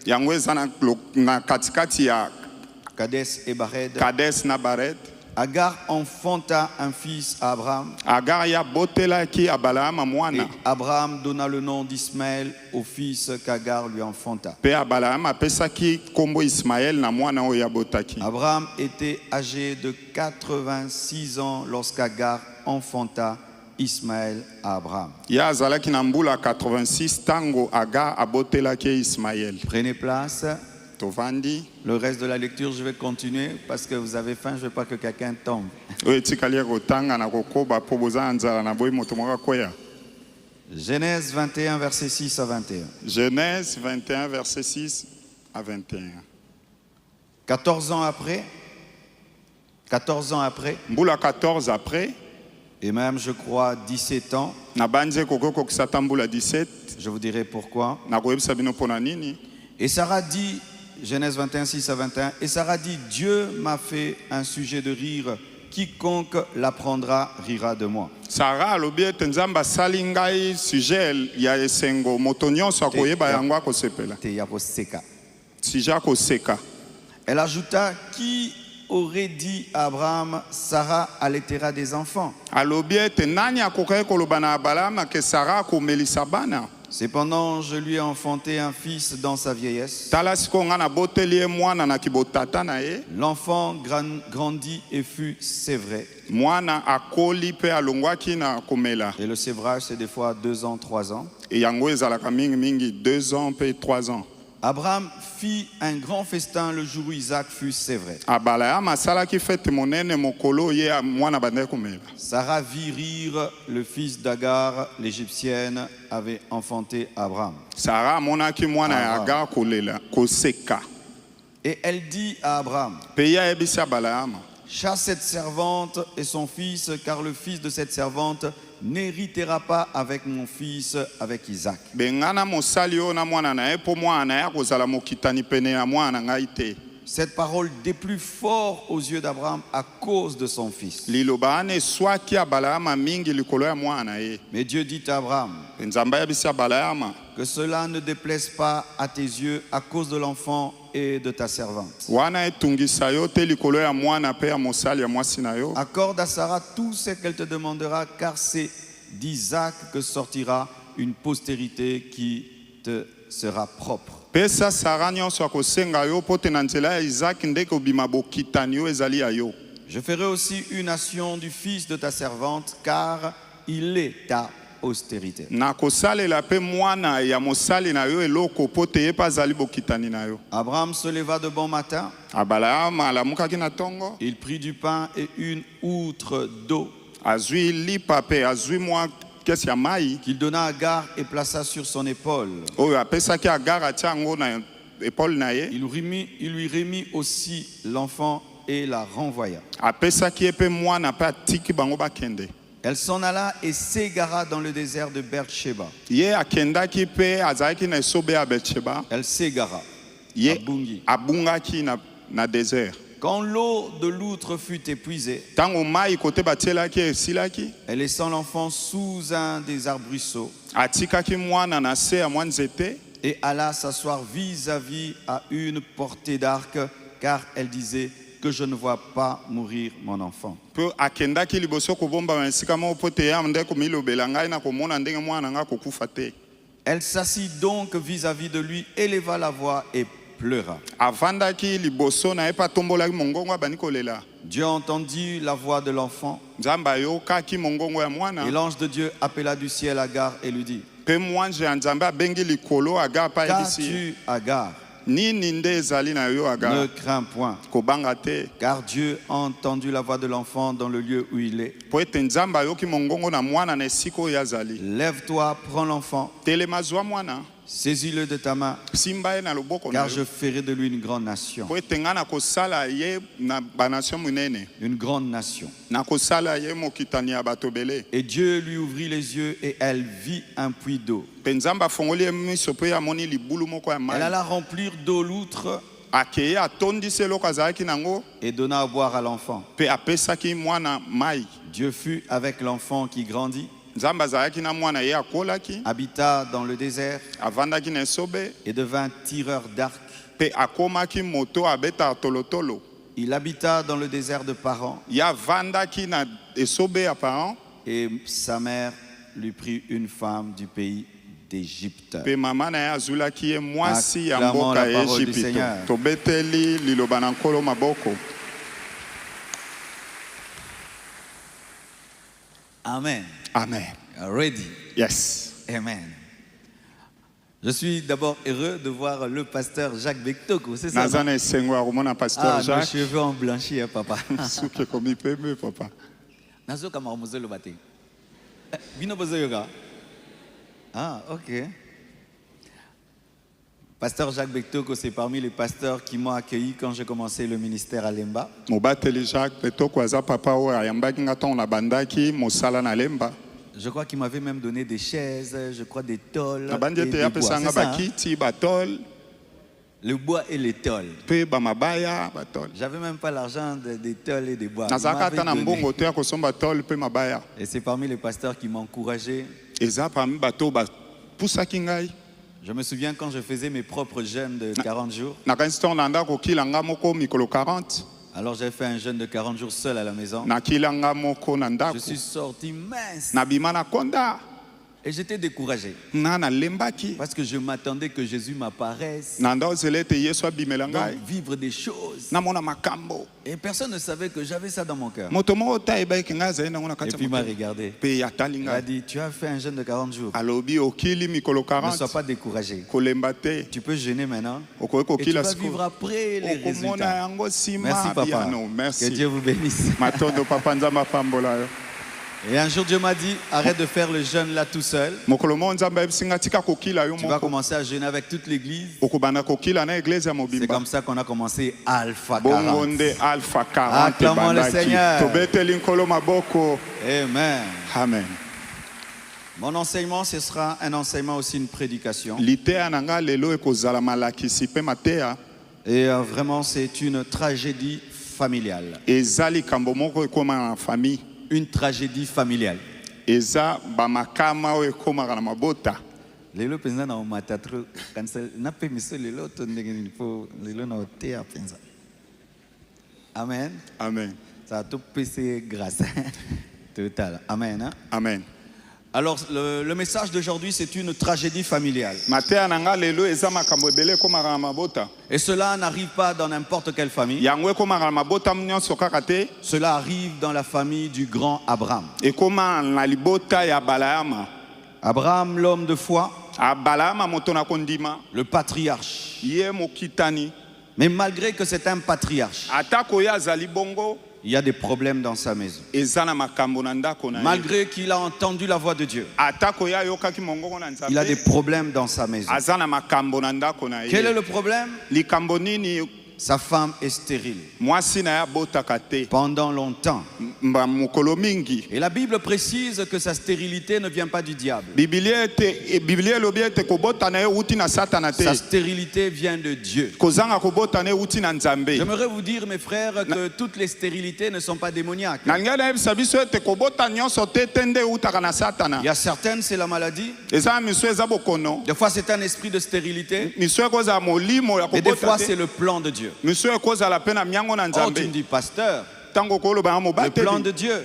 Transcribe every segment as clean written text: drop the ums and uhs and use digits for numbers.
yango eza na katikati ya Kades et Bared. Kades na Bared. Agar enfanta un fils à Abraham. Agar ya botelaki Abraham Et mwana. Abraham donna le nom d'Ismaël au fils qu'Agar lui enfanta. Pe Abraham apesaki kombo Ismaël na mwana oyo ya botaki. Abraham était âgé de 86 ans lorsqu'Agar enfanta Ismaël à Abraham. Ya azalaki na mbula 86 tango Agar abotelaki Ismaël. Prenez place. Tovandi. Le reste de la lecture, je vais continuer parce que vous avez faim, je ne veux pas que quelqu'un tombe. Oyo etikali kotanga na kokoba po boza nzala na boyi moto moko akoya. Genèse 21, verset 6 à 21. Genèse 21, verset 6 à 21. 14 ans après, Mbula 14 après, et même je crois 17 ans, na banze kokoko kisata mbula 17, je vous dirai pourquoi. na koyebisa bino pona nini. Et Sarah dit, Genèse 21, 6 à 21, et Sarah dit, Dieu m'a fait un sujet de rire, quiconque l'apprendra rira de moi. Sarah alobi ete nzambe asali ngai sujet ya esengo moto nyonso akoyeba yango akosepela. Te yaposeka. Sujet akoseka. Elle ajouta, qui aurait dit à Abraham, Sarah allaitera des enfants? Alobi ete nani akokai koloba na Abraham ke Sarah akomelisa bana. Cependant, je lui ai enfanté un fils dans sa vieillesse. Tala siko nga na boteli ye mwana na kibotata na ye. L'enfant grandit et fut sévré. Mwana akoli pe alongwaki na komela. Et le sévrage, c'est des fois 2 ans, 3 ans. E yango ezalaka mingi mingi 2 ans pe 3 ans. Abraham fit un grand festin le jour où Isaac fut sévré. Abraham asalaki fete monene mokolo ye mwana bande komela. Sarah vit rire le fils d'Agar, l'Égyptienne, avait enfanté Abraham. Sarah monaki mwana ya Agar kolela koseka. Et elle dit à Abraham, Pe ya ebisa Abraham. chasse cette servante et son fils, car le fils de cette servante n'héritera pas avec mon fils, avec Isaac. Bengana mosali o na mwana na e po mwana ya kozala mokitani pene ya mwana ngai te. Cette parole déplut fort aux yeux d'Abraham à cause de son fils. Liloba ane swaki Abraham mingi likolo ya mwana ye. Mais Dieu dit à Abraham, Nzambe ebisa Abraham. que cela ne déplaise pas à tes yeux à cause de l'enfant et de ta servante. Wana etungisa yo te likolo ya mwana pe ya mosali ya mwasi na yo. Accorde à Sarah tout ce qu'elle te demandera, car c'est d'Isaac que sortira une postérité qui te sera propre. Pesa Sarah nyonso akosenga yo pote na nzela ya Isaac ndeke obima bokitani yo ezali ya yo. Je ferai aussi une nation du fils de ta servante, car il est ta postérité. Na kosalela pe mwana ya mosali na yo eloko pote ye pa zali bokitani na yo. Abraham se leva de bon matin. Abraham alamukaki na tongo. Il prit du pain et une outre d'eau Azwi lipa pe azwi mwa kesi ya mai. qu'il donna à Agar et plaça sur son épaule. Oyo apesaki Agar atia yango na épaule na ye. Il lui remit aussi l'enfant et la renvoya. Apesaki ye pe mwana pe atiki bango bakende. Elle s'en alla et s'égara dans le désert de Beersheba. Ye akendaki pe azalaki na esobe ya Betsheba. Elle s'égara. Ye Abungi. abungaki na désert. Quand l'eau de l'outre fut épuisée, Tango mai kote batielaki esilaki. elle laissant l'enfant sous un des arbrisseaux Atikaki mwana na se ya mwa nzete. et alla s'asseoir vis-à-vis à une portée d'arc, car elle disait que je ne vois pas mourir mon enfant. Pe akendaki liboso kobomba esika moko pote ya nde komilobela ngai na komona ndenge mwana nga kokufa te. Elle s'assit donc vis-à-vis de lui, éleva la voix et pleura. Avandaki liboso na ye pa tombolaki mongongo abani kolela. Dieu entendit la voix de l'enfant Nzambe ayokaki mongongo ya mwana. et l'ange de Dieu appela du ciel Agar et lui dit, Pe mwanje ya Nzambe abengi likolo Agar pa yebisi. qu'as-tu, Agar? Nini nde ezali na yo Ne Agar? crains point, Kobanga te. car Dieu a entendu la voix de l'enfant dans le lieu où il est. Po ete Nzambe ayoki mongongo na mwana na esika oyo azali. Lève-toi, prends l'enfant, Telema zwa mwana. saisis-le de ta main, Simba ye na loboko na car je yo. ferai de lui une grande nation. Po ete nga na kosala ye na banation munene. Une grande nation. Na kosala ye mokitani ya bato bele. Et Dieu lui ouvrit les yeux et elle vit un puits d'eau. Pe Nzambe afongoli ye miso pe amoni libulu moko ya Elle mai. alla remplir d'eau l'outre Akeye atondisi eloko azalaki nango et donna à boire à l'enfant. pe apesaki mwana mai. Dieu fut avec l'enfant qui grandit nzambe azalaki na mwana ye akolaki habita dans le désert avandaki na esobe et devint tireur d'arc. mpe akomaki moto abetaka tolotolo. Il habita dans le désert de Paran Ye avandaki na esobe ya Paran et sa mère lui prit une femme du pays d'Égypte. mpe mama na ye azulaki ye mwasi ya Acclamons mboka la ya parole du Ejipito. Seigneur. Tobeteli liloba na nkolo maboko. Amen. Amen. Ready. Yes. Amen. Je suis d'abord heureux de voir le pasteur Jacques Bektoko, c'est ça? naza non? na esengo ya komona pasteur Ah, nos Jacques cheveux ont blanchi, hein, papa. suki ekomi pembe papa. Nazo kama muzelo bate. Bino bozo yoga. Ah, ok. Pasteur Jacques Bektoko, c'est parmi les pasteurs qui m'ont accueilli quand j'ai commencé le ministère à Lemba. mobateli Jacques Betoko aza papa oyo ayambaki nga ntango nabandaki mosala na Lemba. Je crois qu'il m'avait même donné des chaises, je crois des tôles nabandi et ete des bois. apesanga C'est ça, hein? bakiti batol Le bois et les tôles. mpe bamabaya batol. J'avais même pas l'argent des tôles et des bois. Il nazalaka m'avait ata na donné. mbongo te ya kosomba tol mpe mabaya. Et c'est parmi les pasteurs qui m'ont encouragé. eza parmi bato oyo bapusaki ngai. Je me souviens quand je faisais mes propres jeûnes de 40 jours. nakanisi ntango nanda kokila nga moko mikolo 40 Alors j'ai fait un jeûne de 40 jours seul à la maison. nakila nga moko na Je ndako suis sorti mince. nabima na konda Et j'étais découragé. nga nalembaki Parce que je m'attendais que Jésus m'apparaisse. na nda ozela ete yesu abimela Donc, ngai vivre des choses. namona makambo. Et personne ne savait que j'avais ça dans mon cœur. moto moko te ayebaki ngai azali nango na Et kati puis il ya m'a motema regardé. mpe atali Il a ngai dit, tu as fait un jeûne de 40 jours. alobi okili mikolo Ne sois 40 pas découragé. kolemba te Tu peux jeûner maintenant. okoki Et tu kokila vas vivre sikoyo après les okomona résultats. yango Merci nsima papa. biano. Que Merci Dieu vous bénisse. matondo papa nzambe apambola yo. Et un jour Dieu m'a dit, arrête de faire le jeûne là tout seul. mokolo moko nzambe ayebisi nga tika kokila yo Tu vas moko commencer à jeûner avec toute l'église. okobanda kokila na eglise ya C'est mobimba comme ça qu'on a commencé Alpha bongo 40. nde alpha 40 Acclamons le ebandaki. Seigneur. tobeteli nkolo maboko. Amen. Amen. Mon enseignement, ce sera un enseignement aussi une prédication. liteya na nga lelo ekozala malakisi mpe mateya Et vraiment, c'est une tragédie familiale. eza likambo moko ekómaka na famille. Une tragédie familiale. eza bamakama oyo ekómaka na mabota. Lelo penza na omata trop kanisa na pe miso lelo to ndenge nini po lelo na otea penza. Amen. Amen. Ça a tout pc grâce. Total. Amen. Hein? Amen. Alors le message d'aujourd'hui, c'est une tragédie familiale. mateya na nga lelo eza makambo ebele ekómaka na mabota. Et cela n'arrive pas dans n'importe quelle famille. yango ekómaka na mabota nyonso kaka te. Cela arrive dans la famille du grand Abraham. ekóma na libota ya balayama. Abraham, l'homme de foi, balayama moto na kondima le patriarche. ye mokitani. Mais malgré que c'est un patriarche, atako ye azali bongo il y a des problèmes dans sa maison. eza na makambo na ndako na ye. Malgré qu'il a entendu la voix de Dieu, atako ye ayokaki mongoko na il a des nzambe problèmes dans sa maison. aza na makambo na ndako na Quel est ye. le problème? likambo nini Sa femme est stérile mwasi na ye abotaka te pendant longtemps. mokolo mingi. Et la Bible précise que sa stérilité ne vient pas du diable. bibilia elobi ete kobota na ye euti na satana te. Sa stérilité vient de Dieu. kozanga kobota na ye euti na nzambe. J'aimerais vous dire, mes frères, que toutes les stérilités ne sont pas démoniaques. nalingi nayebisa biso ete kobota nyonso te te nde eutaka na satana. Il y a certaines, c'est la maladie. eza na miso eza bokono. Des fois, c'est un esprit de stérilité. miso ekozala molimo ya Et des kobota fois, te. c'est le plan de Dieu. miso ekozala mpe na miango na Oh, tu me nzambe. dis, pasteur, ntango koloba ya le plan de mobateli Dieu.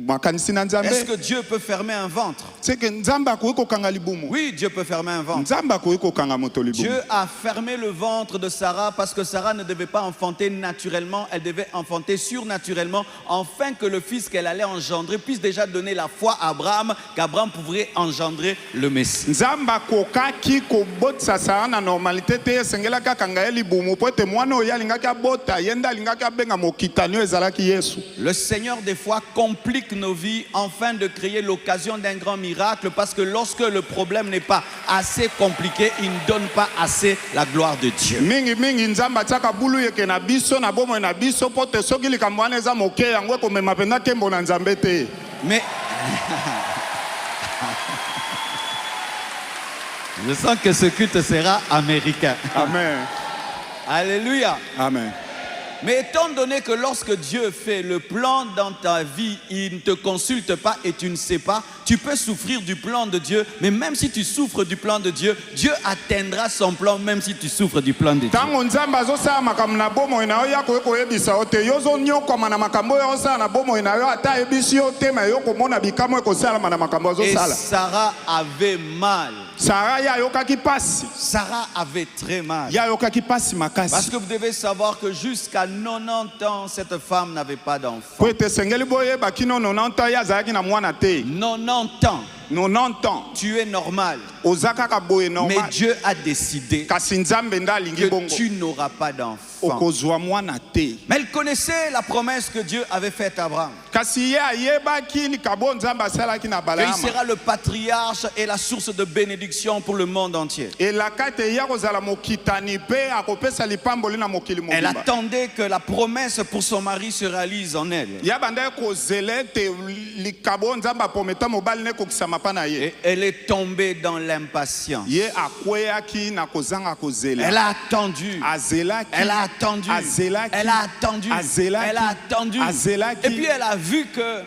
makanisi na Est-ce nzambe. que Dieu peut fermer un ventre? seke nzambe akoki kokanga libumu. Oui, Dieu peut fermer un ventre. nzambe akoki kokanga moto libumu. Dieu a fermé le ventre de Sarah parce que Sarah ne devait pas enfanter naturellement, elle devait enfanter surnaturellement, afin que le fils qu'elle allait engendrer puisse déjà donner la foi à Abraham, qu'Abraham pourrait engendrer le Messie. nzambe akokaki kobotisa sara na normalité te esengelaki akanga ye libumu po ete mwana oyo alingaki abota ye nde alingaki abenga mokitani oyo ezalaki yesu. Le Seigneur des fois complique nos vies afin de créer l'occasion d'un grand miracle, parce que lorsque le problème n'est pas assez compliqué, il ne donne pas assez la gloire de Dieu. mingi mingi nzambe atiaka bulu yeke na biso na bomoi na biso po te soki likambo wana eza moke yango ekomema mpenza nkembo na nzambe te. Mais je sens que ce culte sera américain. Amen. Alléluia. Amen. Mais étant donné que lorsque Dieu fait le plan dans ta vie, il ne te consulte pas et tu ne sais pas, tu peux souffrir du plan de Dieu, mais même si tu souffres du plan de Dieu, Dieu atteindra son plan même si tu souffres du plan de Dieu. Tango nzambe azosala makambo na bomoi na yo ya koyebisa yo te yo ozonyokoma na makambo oyo osala na bomoi na yo ata ayebisi yo te ma yo komona bikamwa ekosalama na makambo Et azosala. Sarah avait mal. Sarah ya yokaki pasi. Sarah avait très mal. Ya yokaki pasi Parce makasi. que vous devez savoir que jusqu'à 90 ans, cette femme n'avait pas d'enfant. Po ete sengeli boyeba kino 90 ans ye azalaki na mwana te. 90 ans, 90 ans tu es normal. oza kaka boye Mais normal. Dieu a décidé Kasi nzambe nde alingi que bongo tu n'auras pas d'enfant. okozwa mwana te. Mais elle connaissait la promesse que Dieu avait faite à Abraham. Kasi ye ayebaki likambo nzambe asalaki na Qu'il Balaama. sera le patriarche et la source de bénédiction pour le monde entier. elaka te ya kozala mokitani mpe akopesa lipamboli na mokili Elle mobimba. attendait que la promesse pour son mari se réalise en elle. ya banda kozela ete likabo nzambe apometa mobali nekokisama mpa na ye. Et elle est tombée dans l'impatience. ye akweyaki na kozanga kozela. Elle a attendu. azelaki. Elle a attendu. Azelaki. Elle a attendu. Azelaki. Elle a attendu. Azelaki. Et puis elle a vu que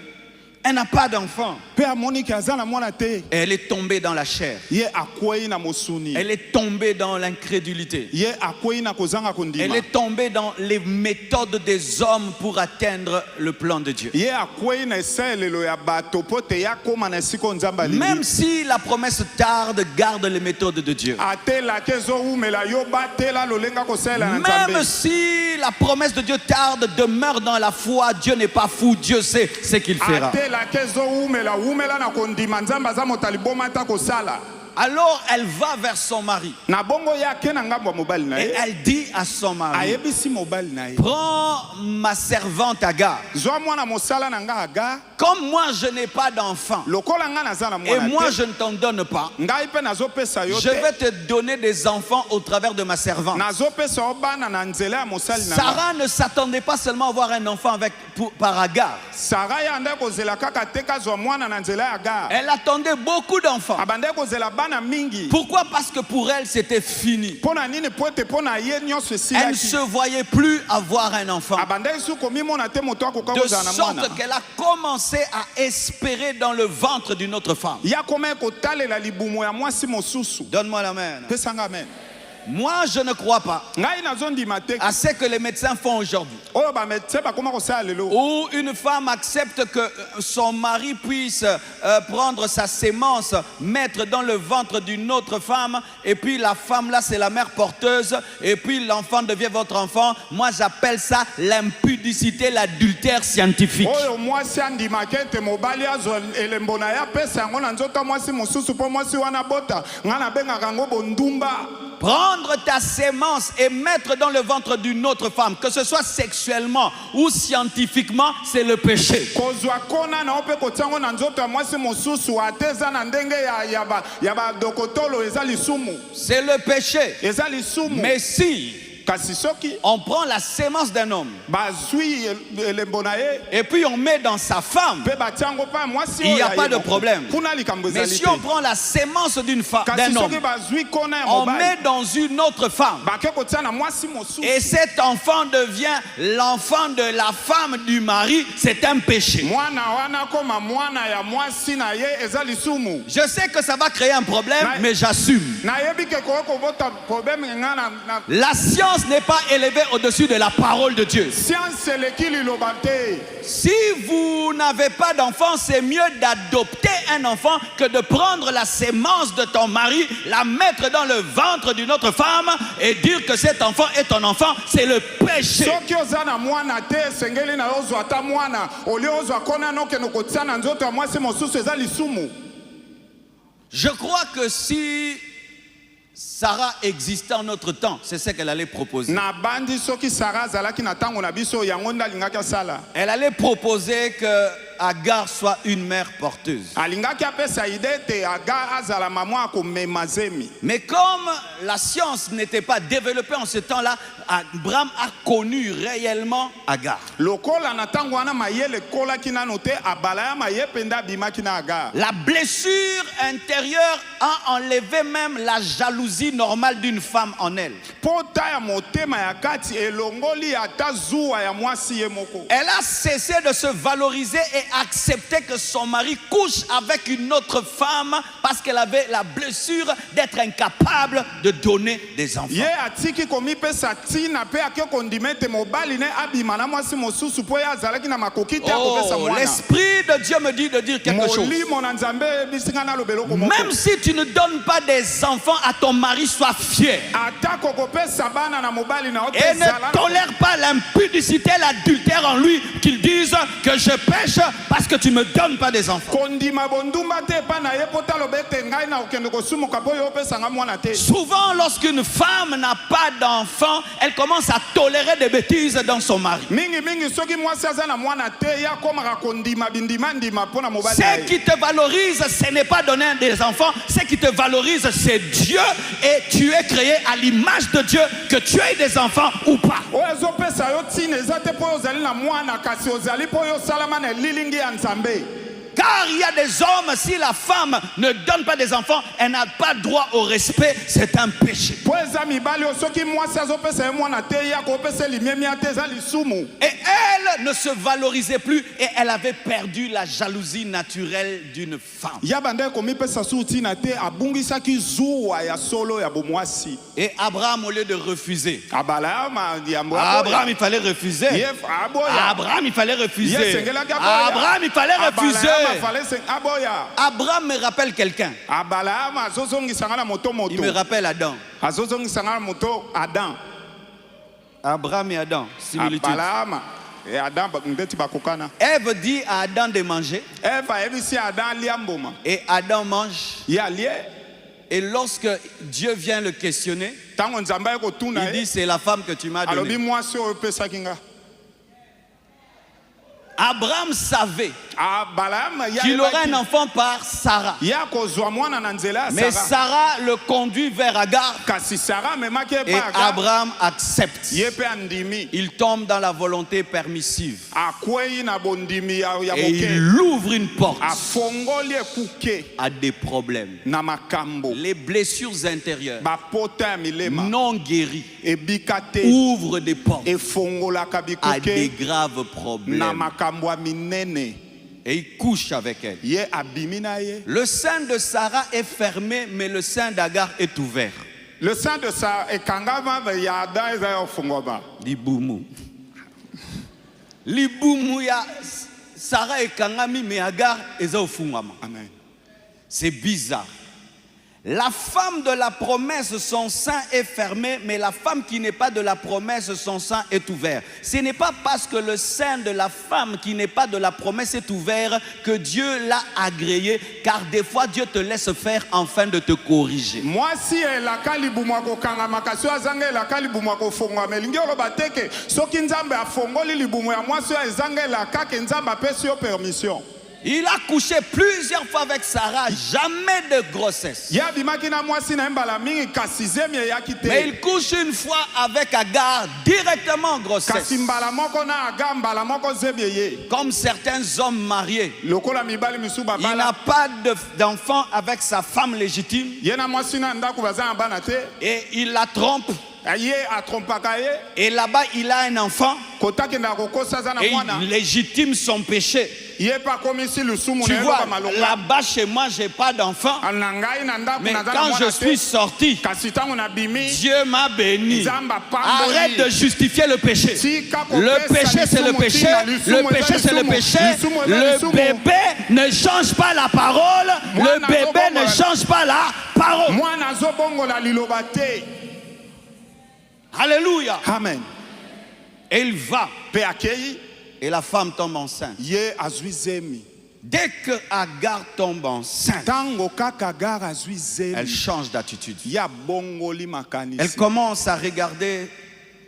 elle n'a pas d'enfant. mpe amoniki aza na mwana te. Elle est tombée dans la chair. ye akwei na mosuni. Elle est tombée dans l'incrédulité. ye akwei na kozanga Elle kondima. est tombée dans les méthodes des hommes pour atteindre le plan de Dieu. ye akwei na esalelo ya bato po te ya koma na esika oyo nzambe alingi. Même si la promesse tarde, garde les méthodes de Dieu. atelaki ezowumela yo batela lolenga kosalela na Même nzambe. si la promesse de Dieu tarde, demeure dans la foi. Dieu n'est pas fou, Dieu sait ce qu'il fera. atelaki ezowumela wumela na kondima nzambe aza moto aliboma ata kosala. Alors elle va vers son mari na bongo ye ake na ngambo ya mobali na et ye. elle dit à son mari, ayebisi mobali na ye. prends ma servante Agar. zwa mwana mosala na nga aga. Comme moi je n'ai pas d'enfant lokola nga naza na et mwana moi te. je ne t'en donne pas, ngai mpe nazopesa yo je te. vais te donner des enfants au travers de ma servante. nazopesa yo bana na nzela ya mosali na nga. Sarah ne s'attendait pas seulement à avoir un enfant par Agar. sara ye ande kozela kaka te kazwa mwana na nzela ya aga. Elle attendait beaucoup d'enfants. abande kozela bana mingi. Pourquoi? Parce que pour elle c'était fini. mpo na nini po ete mpo na ye nyonso Elle ne esilaki. se voyait plus avoir un enfant. abandaki su komimona te moto akoka De kozala na mwana. sorte qu'elle a commencé à espérer dans le ventre d'une autre femme. ya koma kotalela libumu ya mwasi mosusu. Donne-moi la main. pesanga amen. Moi, je ne crois pas ngai nazondima te à ce que les médecins font aujourd'hui. oyo bamedecin bakoma kosala lelo. Où une femme accepte que son mari puisse prendre sa sémence, mettre dans le ventre d'une autre femme, et puis la femme là c'est la mère porteuse, et puis l'enfant devient votre enfant. Moi j'appelle ça l'impudicité, l'adultère scientifique. oyo mwasi andimaki ete mobali azwa elembo na ye apesa yango na nzoto ya mwasi mosusu mpo mwasi wana bota ngai nabengaka yango bondumba. Prendre ta sémence et mettre dans le ventre d'une autre femme, que ce soit sexuellement ou scientifiquement, c'est le péché. kozwa kona na yo mpe kotia yango na nzoto ya mwasi mosusu ate eza na ndenge ya badokotolo eza lisumu. C'est le péché. eza lisumu. Mais si kasi soki on prend la sémence d'un homme bazwi elembo na ye et puis on met dans sa femme, mpe batia yango mpa ya mwasi il n'y a oyo pas ya de ye moko. problème. kuna likambo Mais ezali si on te. prend la sémence d'un kasi homme, soki bazwi kona ya on mobali met dans une autre femme, bake kotia na mwasi mosusu et cet enfant devient l'enfant de la femme du mari, c'est un péché. mwana wana koma mwana ya mwasi na ye eza lisumu. Je sais que ça va créer un problème, mais j'assume. nayebi ke koyo kobota problème nga na La science n'est pas élevée au-dessus de la parole de Dieu. science eleki liloba te. Si vous n'avez pas d'enfant, c'est mieux d'adopter un enfant que de prendre la sémence de ton mari, la mettre dans le ventre d'une autre femme et dire que cet enfant est ton enfant. C'est le péché. soki oza na mwana te esengeli na yo ozwa ata mwana olie ozwa kona nokende kotia na nzoto ya mwasi mosusu eza lisumu. Je crois que si Sarah existait en notre temps, c'est ce qu'elle allait proposer. na bandi soki sara azalaki na ntango na biso yango nde alingaki asala. Elle allait proposer que Agar soit une mère porteuse. alingaki apesa idée te Agar azala maman akomema zemi. Mais comme la science n'était pas développée en ce temps-là, Abraham a connu réellement Agar. Lokola na tango wana mayele kolaki nano te abala ya maye penda bimaki na Agar. La blessure intérieure a enlevé même la jalousie normale d'une femme en elle. Pota ya motema ya kati elongoli ata zuwa ya mwasi ye moko. Elle a cessé de se valoriser et accepter que son mari couche avec une autre femme parce qu'elle avait la blessure d'être incapable de donner des enfants. Ye atiki komi pesa tina pe ake kondimete mobali ne abima na mwasi mosusu po ya azalaki na makoki te akopesa Oh, mwana. l'Esprit de Dieu me dit de dire quelque chose. Molimo na Nzambe bisinga na lobelo ko moko. Même si tu ne donnes pas des enfants à ton mari, sois fier. Ata kokopesa bana na mobali na Et ne tolère pas l'impudicité, l'adultère en lui, qu'ils disent que je pêche parce que tu ne me donnes pas des enfants. kondima bondumba te pa na ye pota lobete ngai na okende kosumuka po yo pesa nga mwana te. Souvent, lorsqu'une femme n'a pas d'enfant, elle commence à tolérer des bêtises dans son mari. Mingi mingi soki mwasi aza na mwana te ya komaka kondima bindima ndima po na mobali. Ce qui te valorise, ce n'est pas donner des enfants. Ce qui te valorise, c'est Dieu. Et tu es créé à l'image de Dieu, que tu aies des enfants ou pas. Oyo ezopesa yo tina eza te po ozali na mwana kasi ozali po yo salama na lilingi ya Nzambe. Car il y a des hommes, si la femme ne donne pas des enfants, elle n'a pas droit au respect, c'est un péché. Po eza mibali yo soki mwasi azopesa ye mwana te ya kopesa limemi ate eza lisumu. Et elle ne se valorisait plus et elle avait perdu la jalousie naturelle d'une femme. Ya banda komipesa su tina te abungisaki zuwa ya solo ya bomwasi. Et Abraham, au lieu de refuser, Abala ma yambo. Abraham, il fallait refuser. Yef aboya. Abraham, il fallait refuser. Yes, engelaki aboya. Abraham, il fallait refuser. Aboya. Abraham me rappelle quelqu'un. Abalama azozongisanga na moto moto. Il me rappelle Adam. Azozongisanga na moto Adam. Abraham et Adam, similitude. Abalama et Adam ndeti bakokana. Ève dit à Adam de manger. Eva ebisi Adam liamboma. Et Adam mange. Ya lie. Et lorsque Dieu vient le questionner, Tango Nzamba ko tuna il dit c'est la femme que tu m'as alobi donnée. mwasi o pesa kinga. Abraham savait Abalama ya qu'il aurait un enfant par Sarah. Ya kozwa mwana na nzela Mais Sarah. Sarah le conduit vers Agar Kasi Sarah memaki et pa Agar. Abraham accepte. Ye pe andimi. Il tombe dans la volonté permissive Akwei na bondimi ya et moke. il ouvre une porte Afongoli ekuke à des problèmes. na makambo. Les blessures intérieures Bapota ya milema. non guéries Ebikate ouvrent des portes efongolaka à des bikuke graves na problèmes. makambo ya minene. Et il couche avec elle. Ye abimi na ye. Le sein de Sarah est fermé, mais le sein d'Agar est ouvert. Le sang de sa ekangama ya Adam eza ya ofungwama. Libumu. Libumu ya Sarah et Kangami, mais Agar est au fungwama. Amen. C'est bizarre. La femme de la promesse, son sein est fermé, mais la femme qui n'est pas de la promesse, son sein est ouvert. Ce n'est pas parce que le sein de la femme qui n'est pas de la promesse est ouvert que Dieu l'a agréé, car des fois Dieu te laisse faire afin de te corriger. Mwasi elaka libumu akokangama kasi azanga elaka libumu akofungwama elingi oloba teke soki Nzambe afongoli libumu ya mwasi oyo ezanga elaka ke Nzambe apesi yo permission. Il a couché plusieurs fois avec Sarah, jamais de grossesse. Ya bimaki na mwasi na mbala mingi kasi zemi eyaki Mais te. il couche une fois avec Agar, directement en grossesse. Kasi mbala moko na aga mbala moko zemi eye. Comme certains hommes mariés. Lokola mibali misu Il n'a babala. pas d'enfant avec sa femme légitime Ye na mwasi na ndako baza na bana te. et il la trompe. Ye atrompaka ye. Et là-bas, il a un enfant Kotaki na kokosa za na et mwana. il légitime son péché. Ye pa komisi lusumu Tu na vois, yoka malonga. là-bas chez moi, j'ai pas d'enfant. Na ngai na ndako Mais na za na quand je mwana suis te. sorti, Kasi tango na bimi. Dieu m'a béni. Nzamba pamboli. Arrête de justifier le péché. Tika Le kopesa péché, c'est le lisumu péché. tina, Le lisumu eza péché, c'est le lisumu. péché. Lisumu eza Le lisumu. bébé ne change pas la parole. Le Mwana bébé azobongola. ne change pas la parole. Mwana azobongola liloba te. Alléluia. Amen. Et il va. Pe akei Et la femme tombe enceinte. ye azwi zemi. Dès que Agar tombe enceinte, Tango kaka Agar azwi elle zemi. change d'attitude. Ya bongoli makanisi. Elle commence à regarder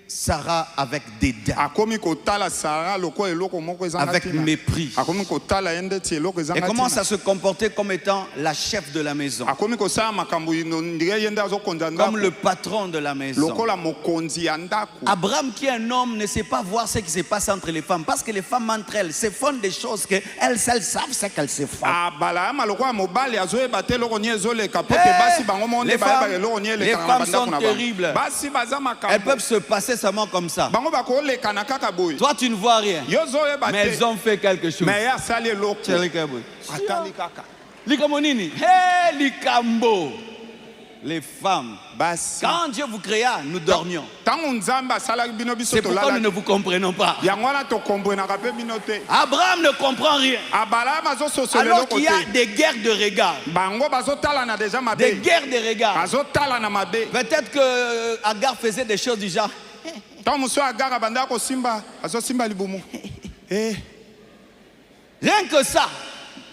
Sarah avec dédain, akomi kotala Sarah loko eloko moko ezanga avec tina. mépris. Akomi kotala yende ti eloko Et ezanga commence tina. à se comporter comme étant la chef de la maison, Akomi kosala makambo ino ndire yende azokonza ndako. comme le patron de la maison. Lokola mokonzi ya ndako. Abraham, qui est un homme, ne sait pas voir ce qui se passe entre les femmes. Parce que les femmes entre elles se font des choses qu'elles savent ce qu'elles se font. Balaama lokola mobali azoyeba te eloko ni ezoleka po te basi bango monde les bayeba femmes, eloko ni les eleka na femmes bandako sont na bango. terribles. Basi baza Elles makambo. peuvent se passer seulement comme ça. Bango bakoleka na kaka boye. Toi, tu ne vois rien. Yo zoyeba Mais elles te. ont fait quelque chose. Mais ya sali eloko. Atali kaka. Likambo nini? Hey, likambo. Les femmes. Basi. Quand Dieu vous créa, nous dormions. Tango nzambe asalaki bino biso C'est pourquoi nous tolala. ne vous comprenons pas. Yango wana tokombwenaka pe bino te. Abraham ne comprend rien. Balaama azososola Alors eloko qu'il y a te. des guerres de regard. Bango bazotalana deja Des mabe. guerres de regard. Bazotalana mabe. Peut-être que Agar faisait des choses du genre. Tango mosu agara banda kosimba azosimba libumu. Rien que ça,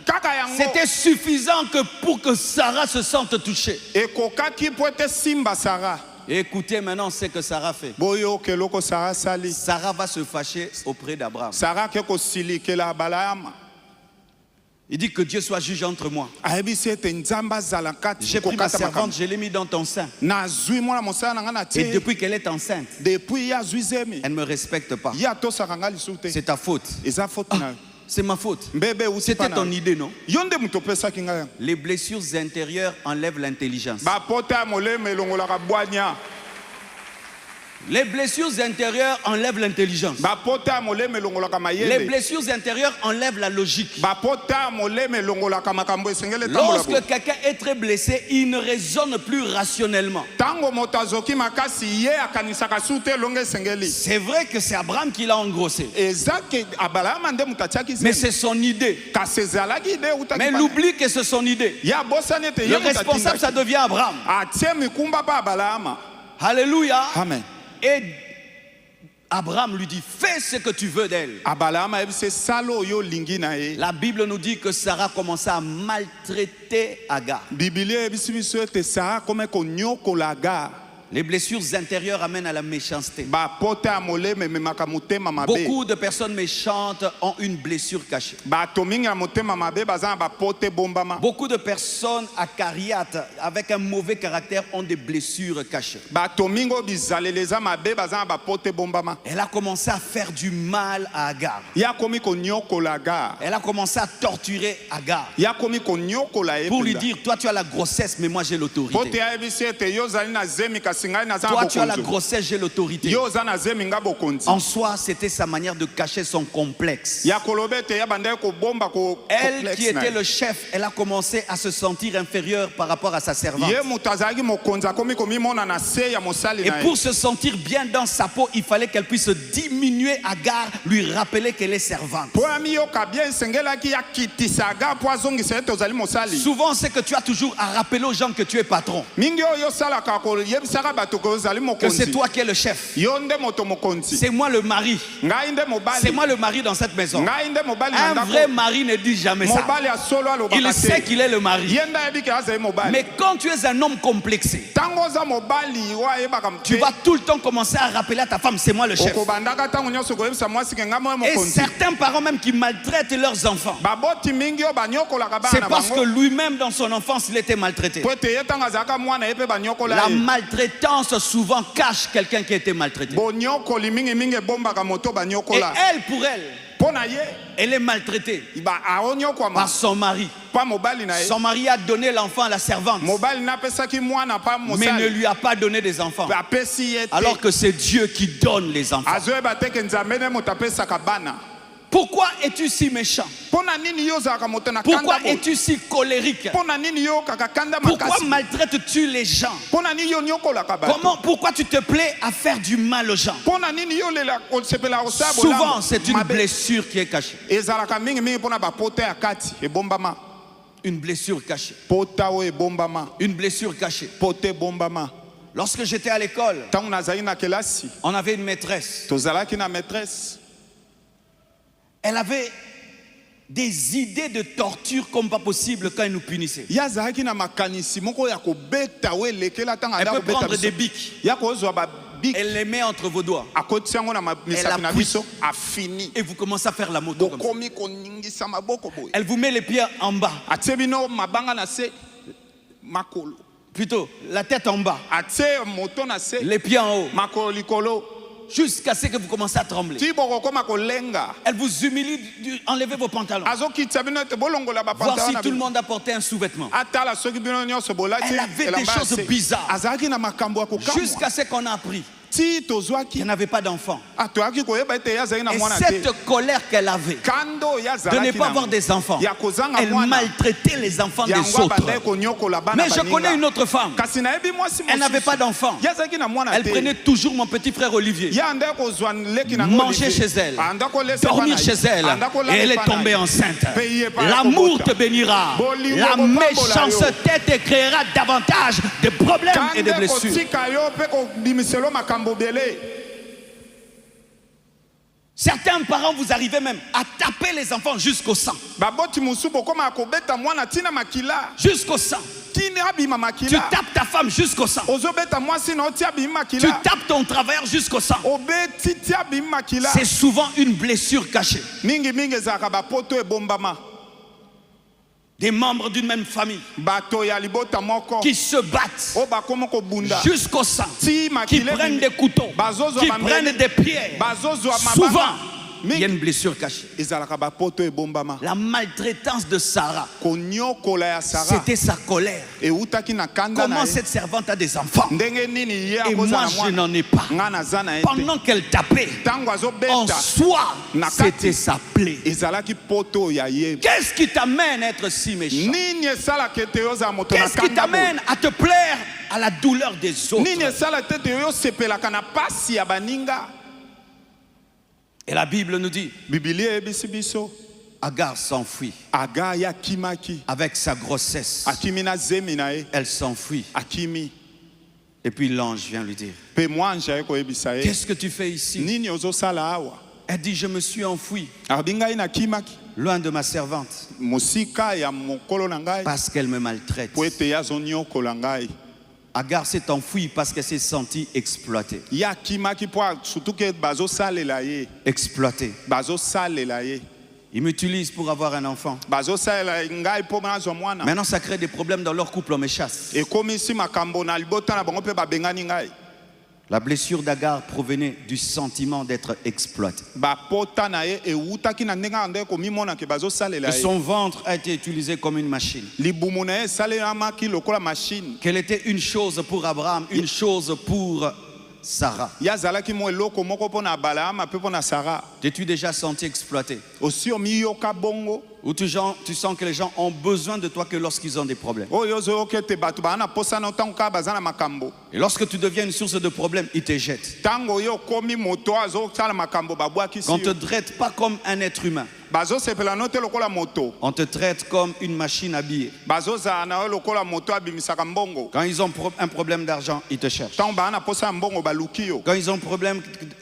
Kaka yango. c'était suffisant pour que Sarah se sente touchée. Ekokaki po ete simba Sarah. Et écoutez maintenant ce que Sarah fait. Boyo keloko Sarah sali. Sarah va se fâcher auprès d'Abraham. Sarah ke kosilikela Balaama. Il dit que Dieu soit juge entre moi. Ayebisi ete nzambe azala kati J'ai pris ma kokata makambo. servante, je l'ai mis dans ton sein. Nazwi mwana mosala na nga na Et tie. depuis qu'elle est enceinte, Depuis ya zwi zemi. elle ne me respecte pas. Ya tosaka nga lisu te. C'est ta faute. Eza faute na yo. C'est ma faute. Mbebe uti C'était pa ton na yo. idée, non? Yo nde moto opesaki nga yango. Les blessures intérieures enlèvent l'intelligence. Bapota ya molemo elongolaka bwanya. Les blessures intérieures enlèvent l'intelligence. Bapota ya molemo elongolaka Les mayele. blessures intérieures enlèvent la logique. Bapota ya molemo elongolaka makambo esengeli etambola boye. Lorsque quelqu'un est très blessé, il ne raisonne plus rationnellement. Tango moto azoki makasi ye akanisaka su te elongo esengeli. C'est vrai que c'est Abraham qui l'a engrossé. Eza ke Balaama nde moto atiaki Mais zemi. c'est son idée. Kasi ezalaki ide eutaki Mais pana. l'oublie que c'est son idée. Ya bosani ete Le ye moto responsable, ça atindaki. devient Abraham. Atie mikumba pa Balaama. Alléluia. Amen. Et Abraham lui dit, fais ce que tu veux d'elle. Balaama ayebisi sala oyo olingi na ye. La Bible nous dit que Sarah commença à maltraiter Agar. Biblia eyebisi biso ete Sara akoma konyokola Agar. Les blessures intérieures amènent à la méchanceté. Bapota ya molemo ememaka motema mabe. Beaucoup de personnes méchantes ont une blessure cachée. Bato mingi ya motema mabe baza na bapote ebombama. Beaucoup de personnes acariates avec un mauvais caractère ont des blessures cachées. Bato mingi oyo bizaleli eza mabe baza na bapote ebombama. Elle a commencé à faire du mal à Agar. Ye akomi konyokola Agar. Elle a commencé à torturer Agar Ye akomi konyokola ye pour lui mpenza. dire, toi tu as la grossesse, mais moi j'ai Po te l'autorité. ayebisi ete yo ozali na zemi kasi ngai naza na Toi tu as la bokonzi. grossesse, j'ai l'autorité. Yo oza na zemi nga bokonzi. En soi, c'était sa manière de cacher son complexe. Ya koloba ete ya bandaki kobomba Elle qui complexe na était ye. le chef, elle a commencé à se sentir inférieure par rapport à sa servante. Ye moto azalaki mokonzi akomi komimona na se ya mosali Et na ye. pour se sentir bien dans sa peau, il fallait qu'elle puisse diminuer Agar, lui rappeler qu'elle est servante. Po ya miyoka bien esengelaki ya kitisa Agar po azongisa ete ozali mosali. Souvent, c'est que tu as toujours à rappeler aux gens que tu es patron, Mingi oyo osalaka koyebisaka bato ko ozali que c'est mokonzi. toi qui es le chef. Yo nde moto mokonzi. C'est moi le mari. Ngai nde C'est mobali. moi le mari dans cette maison. Ngai nde mobali na Un ndako. vrai mari ne dit jamais ça. Mobali ya solo alobaka Il sait te. qu'il est le mari. Ye nde ayebi ke azali mobali. Mais quand tu es un homme complexé, Tango oza mobali oyo ayebaka tu te. vas tout le temps commencer à rappeler à ta femme, c'est moi le chef. Okobandaka ntango nyonso koyebisa mwasi ke ngai moyo Et mokonzi. certains parents même qui maltraitent leurs enfants, Baboti mingi oyo banyokolaka bana c'est na parce que bango. lui-même dans son enfance, il était maltraité. Po ete ye ntango azalaka mwana ye mpe banyokola La ye. maltraitance souvent cache quelqu'un qui a été maltraité. Bonyokoli mingi ebombaka moto Et banyokola. elle, pour elle, Mpo na ye elle est maltraitée aonyokwama par son mari. pa mobali na ye. Son mari a donné l'enfant à la servante, Mobali napesaki mwana pa mais ne mosali. lui a pas donné des enfants. Apesi ye te. Alors que c'est Dieu qui donne les enfants. azoyeba te ke nzambe nde moto apesaka bana. Pourquoi es-tu si méchant? Mpo na nini yo ozalaka moto na Pourquoi kanda boye? es-tu si colérique? Mpo na nini yo okaka kanda Pourquoi makasi? maltraites-tu les gens? Mpo na nini yo onyokolaka bato? Pourquoi tu te plais à faire du mal aux gens? Mpo na nini yo olela osepelaka kosala Souvent, bolamu? c'est une Mabe. blessure qui est cachée. ezalaka mingimingi mpo na bapota ya kati ebombama. Une blessure cachée. Pota oyo ebombama. Une blessure cachée. Pota ebombama. Lorsque j'étais à l'école, Ntango nazali na kelasi on avait une maîtresse. tozalaki na maîtresse. Elle avait des idées de torture comme pas possible quand elle nous punissait. Ye azalaki na makanisi moko ya kobeta oyo elekela ntango Elle anda peut kobeta prendre biso. des bics. Ya kozwa mabiki Elle les met entre vos doigts. akotisi yango na misapi na appuie. biso afini Et vous commencez à faire la moto comme ça. bokomi koningisa maboko boye Elle vous met les pieds en bas. atie bino mabanga na se makolo Plutôt, la tête en bas. atie moto na se Les pieds en haut. makolo likolo Jusqu'à ce que vous commencez à trembler. ti bokokoma kolenga Elle vous humilie. Enlevez vos pantalons. azokitisa bino ete bolongola Voir bapantala si na tout le bino monde a porté un sous-vêtement. atala soki bino nyonso bolati Elle avait elamba des ya choses se. bizarres. azalaki na makambo ya kokamwa Jusqu'à ce qu'on a appris ti tozwaki qu'elle n'avait pas d'enfant. toyaki koyeba ete ye azalaki na Et mwana te cette colère qu'elle avait kando ye de ne azalaki pas avoir des enfants, ya kozanga elle mwana maltraitait les enfants des yango autres. abandaki konyokola bana Mais je connais une baninga autre femme. kasi nayebi mwasi Elle n'avait pas mosusu d'enfant. ye azalaki na mwana Elle te prenait toujours mon petit frère Olivier. ye andaki kozwa leki nango Manger Olivier. chez elle, Anda kolesa dormir epai na chez ye. elle, Anda kolala et elle est epai na tombée ye. enceinte. Payé par L'amour Kobota. te bénira. Bolingo La bopambola méchanceté te créera davantage de problèmes et de kande blessures. kotika yo mpe kobimiselo makambo bele Certains parents, vous arrivez même à taper les enfants jusqu'au sang. baboti mosusu bokoma kobeta mwana ntina makila Jusqu'au sang. tini abima Tu makila tapes ta femme jusqu'au sang. ozobeta mwasi na oti abima Tu makila tapes ton travailleur jusqu'au sang. obeti ti abima makila C'est souvent une blessure cachée. mingi ezalaka bapoto ebombama Des membres d'une même famille bato ya libota moko qui se battent oyo bakoma kobunda jusqu'au sang, ti qui makila prennent des couteaux, bazozwa qui bambele, prennent des pierres. bazozwa Souvent, mabanga il y a une blessure cachée. ezalaka bapoto ebombama La maltraitance de Sarah, konyokola ya Sara c'était sa colère. eutaki na kanda na Comment ye cette servante a des enfants ndenge nini ye et moi akozala je mwana n'en ai pas. nga naza na ye te Pendant qu'elle tapait, ntango en azobeta soi, Na c'était kati. sa plaie. ezalaki poto ya ye Qu'est-ce qui t'amène à être si méchant? nini esalaka ete yo ozala moto na Qu'est-ce qui kanda boye? t'amène à te plaire à la douleur des nini autres? esalaka ete yo osepelaka na pasi ya baninga Et la Bible nous dit, bibilia eyebisi biso Agar s'enfuit aga ye akimaki avec sa grossesse. akimi na zemi na ye Elle s'enfuit. akimi Et puis l'ange vient lui dire, mpe mwanje aye koyebisa ye qu'est-ce que tu fais ici? nini ozosala awa Elle dit, je me suis enfuie abi ngai nakimaki loin de ma servante mosika ya mokolo na ngai parce qu'elle me maltraite. po ete ye azonyokola ngai Agar s'est enfuie parce qu'elle s'est sentie exploitée. ye akimaki mpo surtout ke bazosalela ye Exploitée. bazosalela ye Ils m'utilisent pour avoir un enfant. bazosalela ngai mpo nazwa mwana Maintenant, ça crée des problèmes dans leur couple, on me chasse. ekomisi makambo na libota na bango mpe babengani ngai La blessure d'Agar provenait du sentiment d'être exploité. bapota na ye eutaki na ndenge ande komimonake bazosalela Que ye son ventre a été utilisé comme une machine. libumu na ye esalemaki lokola mashine Qu'elle était une chose pour Abraham, une chose pour Sarah. ye azalaki mo eloko moko mpo na abalama mpe mpo na sara T'es-tu déjà senti exploité? osi omiyoka bongo Ou tu sens que les gens ont besoin de toi que lorsqu'ils ont des problèmes? oyo ozoyoka ete bato baa na posa na ntango kaka baza na makambo Et lorsque tu deviens une source de problèmes, ils te jettent. ntango yo okomi moto azosala makambo babwakisi On ne te yo traite pas comme un être humain. bazosepela no te lokola moto On te traite comme une machine habillée. bazozala na yo lokola moto abimisaka mbongo Quand ils ont un problème d'argent, ils te cherchent. ntango baa na posa ya mbongo baluki yo Quand ils ont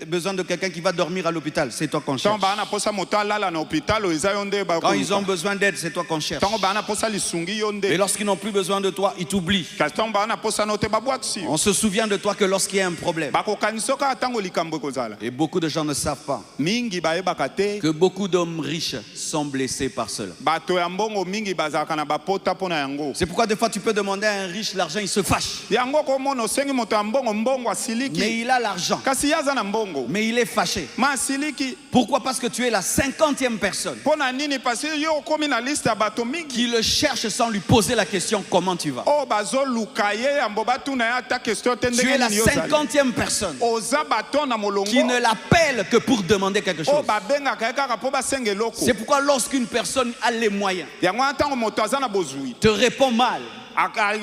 besoin de quelqu'un qui va dormir à l'hôpital, c'est toi qu'on cherche. ntango baa na posa moto alala na hôpital oyo eza yo nde Quand ils ont bakoluka besoin d'aide, c'est toi qu'on cherche. ntango baa na posa lisungi yo Et nde lorsqu'ils n'ont plus besoin de toi, ils t'oublient. kasi ntango baa na posa na yo te babwakisi yo On se souvient de toi que lorsqu'il y a un problème. bakokanisi yo kaka ntango likambo ekozala Et beaucoup de gens ne savent pas mingi bayebaka te que beaucoup d'hommes riches sont blessés par cela. bato ya mbongo mingi bazalaka na bapota mpo na yango C'est pourquoi des fois tu peux demander à un riche l'argent, il se fâche. yango komona osengi moto ya mbongo mbongo asiliki Mais il a l'argent, kasi ye aza na mbongo mais il est fâché. ma asiliki Pourquoi? Parce que tu es la 50e personne mpo na nini pasi yo okomi na liste ya bato mingi qui le cherche sans lui poser la question comment tu vas. oyo bazoluka ye yambo batuna ye ata question te Tu ndenge es la nini yo ozali 50e personne oza bato na molongo qui ne l'appelle que pour demander quelque oyo chose. babengaka ye kaka mpo basenga eloko C'est pourquoi lorsqu'une personne a les moyens, yango wana ntango moto aza na bozwi te répond mal,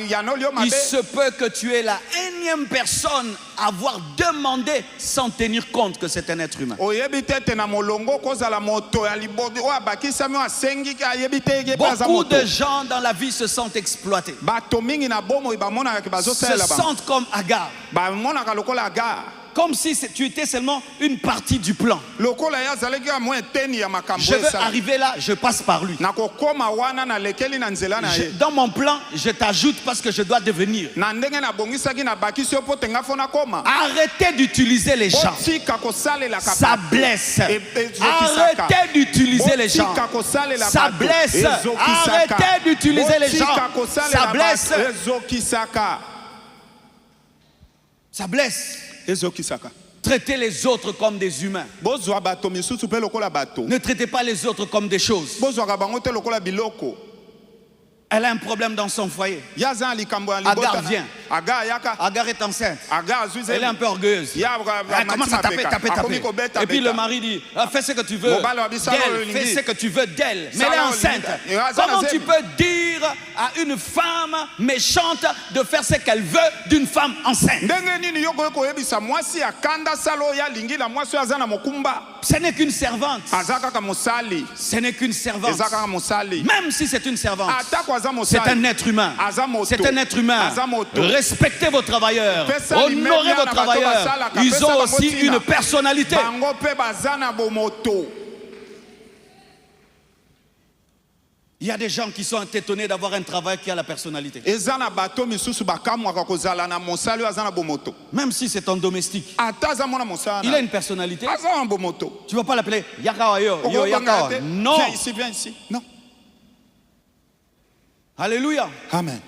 yanoli yo il mabe se peut que tu es la énième personne à avoir demandé sans tenir compte que c'est un être humain. oyebi te ete na molongo kozala moto ya libodi oyo abakisami oyo asengi ayebi te ye mpe aza Beaucoup moto de gens dans la vie se sentent exploités, bato mingi na bomoi bamonaka ke se bazosalela bango sentent comme Agar. bamonaka lokola aga Comme si tu étais seulement une partie du plan. lokola ye azalaki ya mwa eteni ya makambo Je veux esala. arriver là, je passe par lui. nakokoma wana nalekeli na nzela na ye Dans mon plan, je t'ajoute parce que je dois devenir. na ndenge nabongisaki nabakisi yo mpo te nga fo nakoma Arrêtez d'utiliser les gens. botika kosalelaka Ça bato. blesse. Ezokisaka. Arrêtez d'utiliser les gens. Botika kosalela Ça bato. blesse. Ezokisaka. Arrêtez d'utiliser les gens. Botika kosalela Ça blesse. bato. Ezokisaka. Ça blesse. Ezokisaka. Traitez les autres comme des humains. bozwa bato misusu mpe lokola bato Ne traitez pas les autres comme des choses. bozwaka bango te lokola biloko. Elle a un problème dans son foyer. ye aza na likambo ya Agar libota vient. Agar ayaka Agar est enceinte. Agar azwi Elle est un peu orgueilleuse. Elle commence à taper. Et puis le mari dit, fais ce que tu veux d'elle, fais ce que tu veux d'elle. Mais elle est enceinte. Comment tu peux dire à une femme méchante de faire ce qu'elle veut d'une femme enceinte? ndenge nini yo koyebisa mwasi akanda sala oyo alingi na mwasi oyo aza na mokumba Ce n'est qu'une servante. aza kaka mosali Ce n'est qu'une servante. eza kaka mosali Même si c'est une servante, atako aza c'est mosali un être humain. aza moto C'est un être humain. aza moto Respectez vos travailleurs. Pesa Honorez limemia vos na bato travailleurs. basalaka, Ils pesa ont bango aussi ntina. une personnalité. bango mpe baza na bomoto. Il y a des gens qui sont étonnés d'avoir un travail qui a la personnalité. eza na bato misusu bakamwaka kozala na mosali oyo aza na bomoto Même si c'est un domestique. ata aza mwana Il a mosala une personnalité. aza na bomoto. Tu ne vas pas l'appeler Yakawa yo, yo Yakawa. Non. Viens ici, viens ici. Non. Alléluia. Amen.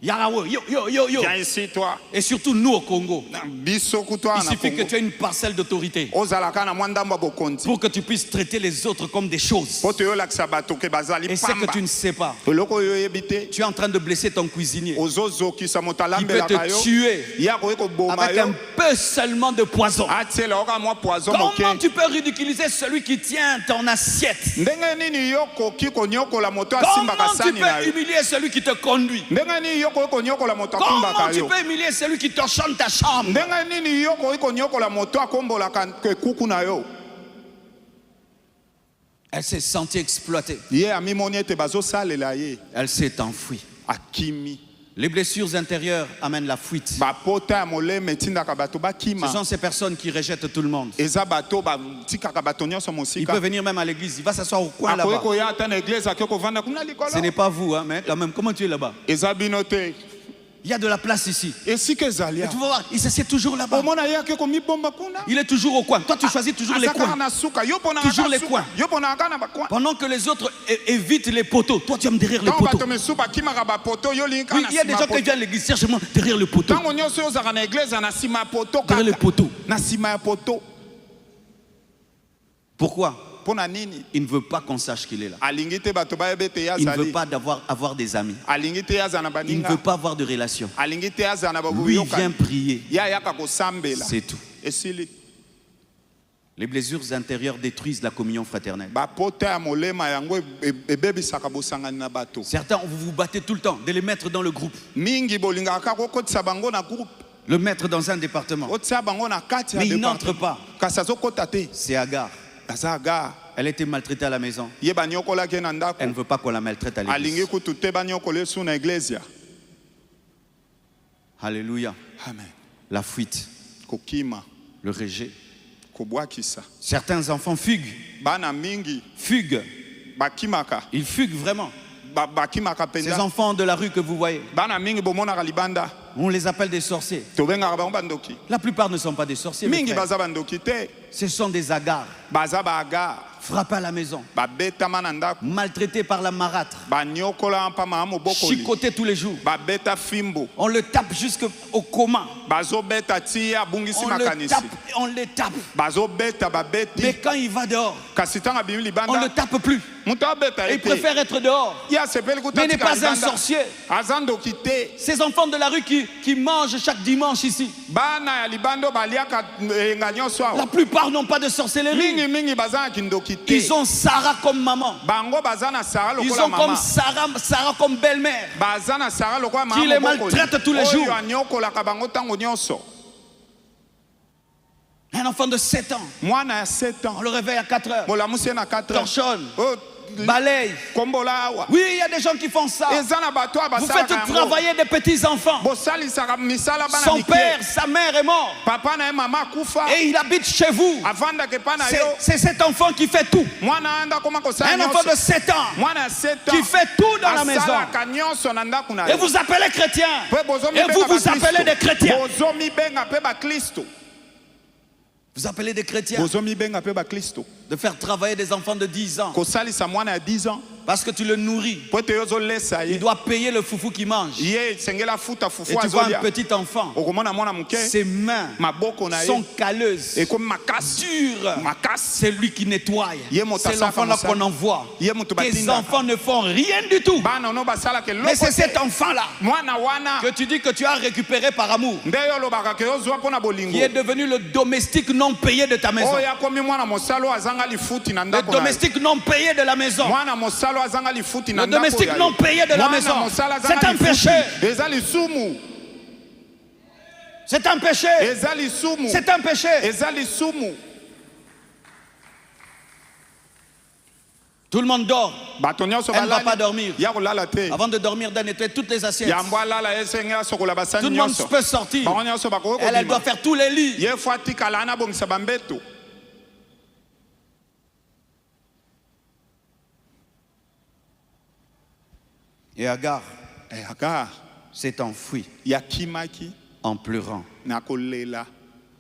Yakawa yo, yo, yo, yo. Viens ici, toi. Et surtout nous au Congo. Biso kutoa Il na suffit que Congo. tu aies une parcelle d'autorité Ozalaka na mwa ndambo ya bokonzi. pour que tu puisses traiter les autres comme des choses. Po toyolakisa bato ke bazali Et ce que pamba. tu ne sais pas, eloko oyo oyebi te tu es en train de blesser ton cuisinier. ozozokisa moto Il peut alambelaka yo te tuer ye akoki koboma avec un yo peu seulement de poison. atiela oka mwa poison Comment moke. tu peux ridiculiser celui qui tient ton assiette? ndenge nini yo koki konyokola moto asimbaka Comment tu sani na peux yo humilier celui qui te conduit? ndenge nini yo koki konyokola moto Comment akumbaka tu yo peux humilier celui qui te chante ta chambre? ndenge nini yo koki konyokola moto akombolaka ekuku na yo. Elle s'est sentie exploitée. ye amimoni ete bazosalela ye Elle s'est enfuie. akimi. Les blessures intérieures amènent la fuite. bapota ya moleme etindaka bato Ce bakima. sont ces personnes qui rejettent tout le monde. eza bato batikaka bato nyonso Il mosika. peut venir même à l'église. Il va s'asseoir au coin akoki là-bas. koya ata na eglize akoki kovanda kuna Ce likolo. n'est pas vous, hein, mais quand même, comment tu es là-bas? eza bino te Il y a de la place ici. esika ezali Et tu vas voir, il s'assied toujours là-bas. omona ye akoki komibomba kuna. Il est toujours au coin. Toi, tu choisis toujours les aza kaka coins. na suka yo mpo Toujours les nanga coins. suka yo mpo nanga na bakwa. Pendant que les autres évitent les poteaux. Toi, tu aimes derrière les ntango poteaux. bato misusu bakimaka bapoto yo olingi kaka Oui, na il y a des nsima gens ya qui poto. viennent à l'église. Cherche-moi derrière le poteau. ntango nyonso oyo ozalaka na eglize na nsima ya poto Derrière les kaka poteaux. na nsima ya poto. Pourquoi? mpo na nini Il ne veut pas qu'on sache qu'il est là. alingi te bato bayeba ete ye Il ne veut azali. pas avoir des amis. alingi te ye aza na Il ne baninga. veut pas avoir de relations. alingi te ye aza na Lui vient babuyokani. prier. ye ayaka kosambela C'est tout. esili. Les blessures intérieures détruisent la communion fraternelle. bapota ya molema yango ebebisaka bosangani na bato. Certains, vous vous battez tout le temps de les mettre dans le groupe. mingi bolingaka kaka kokotisa bango na groupe. Le mettre dans un département. otisa bango na kati ya Mais il département. n'entre pas. kasi azokota te. C'est Agar. aza aga Elle a été maltraitée à la maison. ye banyokolaki ye na ndako. Elle ne veut pas qu'on la maltraite à alingi l'église. kutu te banyokola ye su na eglesia. Alléluia. amen. La fuite, kokima le rejet. kobwakisa. Certains enfants fuguent. bana mingi Fuguent. bakimaka. Ils fuguent vraiment. bakimaka Ces mpenza. enfants de la rue que vous voyez, bana mingi bomonaka libanda. on les appelle des sorciers. tobengaka bango bandoki. La plupart ne sont pas des sorciers. mes mingi frères. baza bandoki te. Ce sont des agars. baza baaga. Frappés à la maison. babetama na ndako. Maltraités par la marâtre. banyokola mpama ya mobokoli. Chicotés tous les jours. babeta fimbo. On le tape jusqu'au coma. bazobeta ti ye abungisi On le makanisi. tape, on les tape. bazobeta Mais babeti. quand il va dehors, kasi ntango abimi on ne le libanda tape plus. moto abeta ye Il te. préfère être dehors. ye asepeli Mais il n'est kutatika pas un libanda. sorcier. aza ndoki te. Ces enfants de la rue qui mangent chaque dimanche ici, bana ya libanda oyo baliaka enga nyonso la awa. plupart n'ont pas de sorcellerie. mingi bazalaki ndoki te. Ils ont Sarah comme maman. bango baza na sara Ils lokola ont comme mama. Sarah comme belle-mère. baza na sara lokola Qui les mama mobokoli. maltraite tous les jours. oyo anyokolaka bango ntango nyonso. Un enfant de 7 ans, mwana ya 7 ans on le réveille à 4 heures. molamusi ye na 4 ans. Torchonne. oyo balaye. kombola awa. Oui, il y a des gens qui font ça. Eza na bato Vous basala faites travailler des petits-enfants. bosalisaka misala bana Son mike. père, sa mère est mort. Papa na ye mama akufa. Et il habite chez vous. Avandaka epa na yo. C'est cet enfant qui fait tout. Mwana anda koma kosala Un enfant nyonso. de 7 ans Mwana ya 7 ans. qui fait tout dans la maison. Asalaka nyonso na ndako na Et yo. vous appelez chrétien. Pe bozomi Et benga vous vous bakristo. appelez des chrétiens. Bozomi benga pe bakristo. Vous appelez des chrétiens. Bozomi benga pe bakristo. De faire travailler des enfants de 10 ans. Kosalisa mwana ya 10 ans. Parce que tu le nourris. Po te yozolesa Il ye. doit payer le foufou qu'il mange. Ye sengela futa Et fufu tu vois un azolia. petit enfant. Okomona mwana muke. Ses mains Maboko na ye. sont calleuses, Ekomi makasi. dures. Makasi. C'est lui qui nettoie. Ye moto C'est asaka l'enfant-là mosala. qu'on envoie. Ye moto Tes batinda. enfants ne font rien du tout. Bana no basala ke Mais c'est loko cet te. enfant-là Mwana wana. que tu dis que tu as récupéré par amour, Nde yo lobaka ke ozwa pona bolingo. qui est devenu le domestique non payé de ta maison. Oyo akomi mwana mosalo azanga lifuti na Le ndako na ye. domestique non payé de la maison. Mwana mosalo azanga lifuti na Le ndako domestique ya ye. non payé de la Mwana maison. mosala azanga C'est un lifuti. péché. Eza lisumu. C'est un péché. Eza lisumu. C'est un péché. Eza lisumu. Tout le monde dort. Bato nyonso Elle ne va balali. pas dormir. Ya kolala te. Avant de dormir, d'en nettoyer toutes les assiettes. Yambo alala esengela sokola basani Tout le monde nyonso. peut sortir. Bango nyonso bakoki Elle kobima. doit faire tous les lits. Ye fo atikala ana bongisa bambeto. Et Agar Agar s'est enfouie yakimaki en pleurant. na kolela.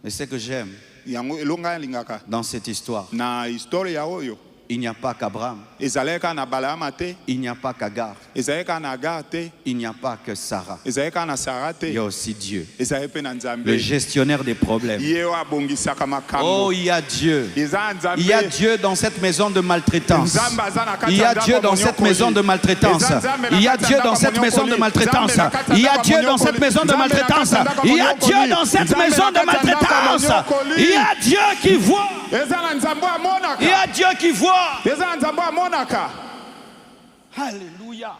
Et ce que j'aime Yango elonga lingaka. dans cette histoire, Na historia oyo. il n'y a pas qu'Abraham, Ezaleka na Balaama te. il n'y a pas qu'Agar, Ezaleka na Agar te. il n'y a pas que Sarah. Ezaleka na Sara te. Il y a aussi Dieu, Ezaleka pe na Nzambe. le gestionnaire des problèmes. Ye o abongisaka makambo. Oh, il y a Dieu. Eza Nzambe. Il y a Dieu dans cette maison de maltraitance. Nzambe aza na kati Il y ya a ndako Dieu dans monyokoli. cette maison de maltraitance. Eza Nzambe na Il y a kati ya Dieu ndako dans cette maison de monyokoli. maltraitance. Nzambe na kati ya Il y a ndako Dieu dans cette monyokoli. maison de Nzambe na kati ya maltraitance. ndako Il y a monyokoli. Dieu dans cette Nzambe na maison de kati ya ndako maltraitance. monyokoli. Il y a Dieu qui voit. Eza na Nzambe amonaka. Il y a Dieu qui voit. Eza na Nzambe amonaka. Alléluia.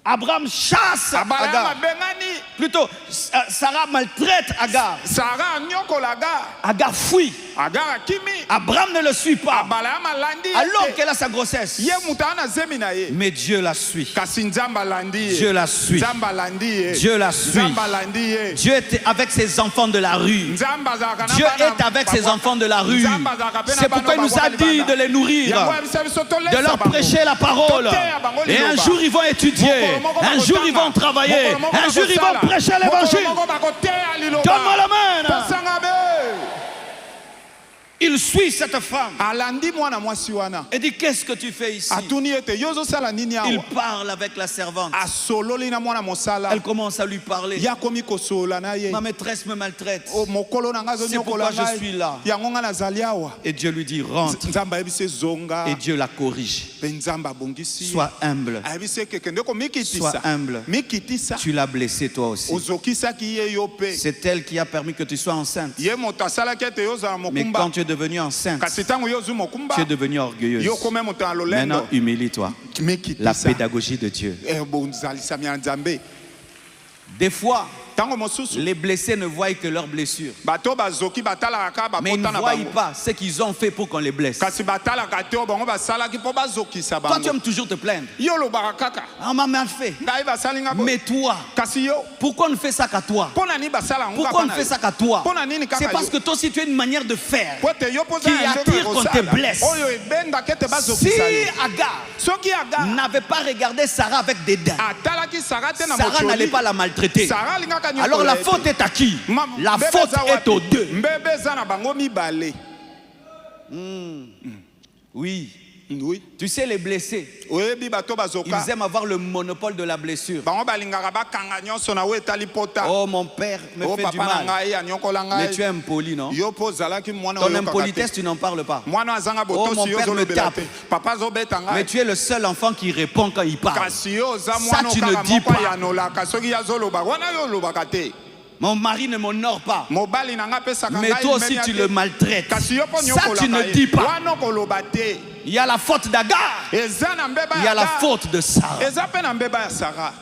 Abraham chasse Abalama Agar. bengani. Plutôt, Sarah maltraite Agar. Sara nyokola Agar. Agar fuit. Agar akimi. Abraham ne le suit pas. Abalama landi. Alors qu'elle a sa grossesse. Ye mutana zemi na ye. Mais Dieu la suit. Kasi Nzamba landi ye. Dieu la suit. Nzamba landi ye. Dieu la suit. Nzamba landi ye. Dieu était avec ses enfants de la rue. Nzamba zaka na Dieu bana est avec ses bakwa- enfants de la rue. Nzamba zaka pe na C'est bana pourquoi il nous a bakwa dit libanda. de les nourrir, Yango abisa biso tolesa de leur bango. prêcher la parole. Et un jour ils vont étudier, un jour ils vont travailler, un jour ils vont prêcher l'évangile. Donne-moi la main. Il suit cette femme alandi mwana mwasi wana et dit qu'est-ce que tu fais ici? atuni ete yo ozosala nini Il awa parle avec la servante. asololi na mwana mosala Elle commence à lui parler. ya komi kosolola na ye Ma maîtresse me maltraite. O, mokolo na nga C'est pourquoi azonyokola je suis là. yango nga nazali awa Et Dieu lui dit rentre. nzambe ayebisi zonga Et Dieu la corrige. mpe nzambe abongisi Sois humble. ayebisi ekekende Sois komikitisa humble. mikitisa Tu l'as blessée toi aussi. ozokisaki ye yo mpe C'est elle qui a permis que tu sois enceinte. ye moto asalaki ete yo ozala Mais mokumba quand tu es devenue enceinte, kasi ntango yo ozwi mokumba tu es devenue orgueilleuse. yo kome moto ya Maintenant, lolendo humilie-toi. La mikitisa pédagogie de Dieu. bozalisami ya nzambe Des fois, ntango mosusu les blessés ne voient que leurs blessures. bato bazoki batalaka kaka Mais ils ne babota na voient bango pas ce qu'ils ont fait pour qu'on les blesse. Toi, kasi batalaka te oyo bango basalaki mpo bazokisa tu bango aimes toujours te plaindre. yo olobaka kaka Ah, on m'a mal fait. ngai basali nga boye. Mais toi, kasi yo pourquoi on ne fait ça qu'à toi? mpo na nini basala yango Pourquoi on ne kaka fait na ça qu'à toi? Mpo na nini kaka C'est parce yo? que toi aussi tu as une manière de faire. po ete yo mpo Qui attire qu'on te blesse. oyo ebendaka ete Si bazokisa yo Agar soki aga n'avait pas regardé Sarah avec dédain, atalaki sara te na Sarah n'allait motioli pas la maltraiter. sara alingaka nyokola Alors la ete. faute est à qui? Ma- La mbebe faute eza est wapi? aux deux. mbebe eza na bango mibale Oui. oui Tu sais, les blessés, oyebi bato bazoka ils aiment avoir le monopole de la blessure. bango balingaka bakanga nyonso na oyo etali pota Oh, mon père me o fait du papa na mal. ngai anyokola Mais tu es ngai impoli, non? yo mpo ozalaki mwana Ton oyokaka te impolitesse, tu n'en parles pas. mwana azanga Oh, mon botosi yo père me ozolobela tape. te papa azobeta Mais ngai tu es le seul enfant qui répond quand il parle. kasi yo oza Ça, mwana tu ne okaka dis moko pas. ayanolaka soki azoloba wana yo olobaka te Mon mari ne m'honore pas. mobali na nga apesaka Mais toi aussi, menia tu te. le maltraites. kasi yo mpo Ça, tu nyokolaka ne ye dis pas. wana okoloba te Il y a la faute d'Agar. eza na mbeba Il y a ya la Agar. faute de Sarah. eza mpe na mbeba ya sara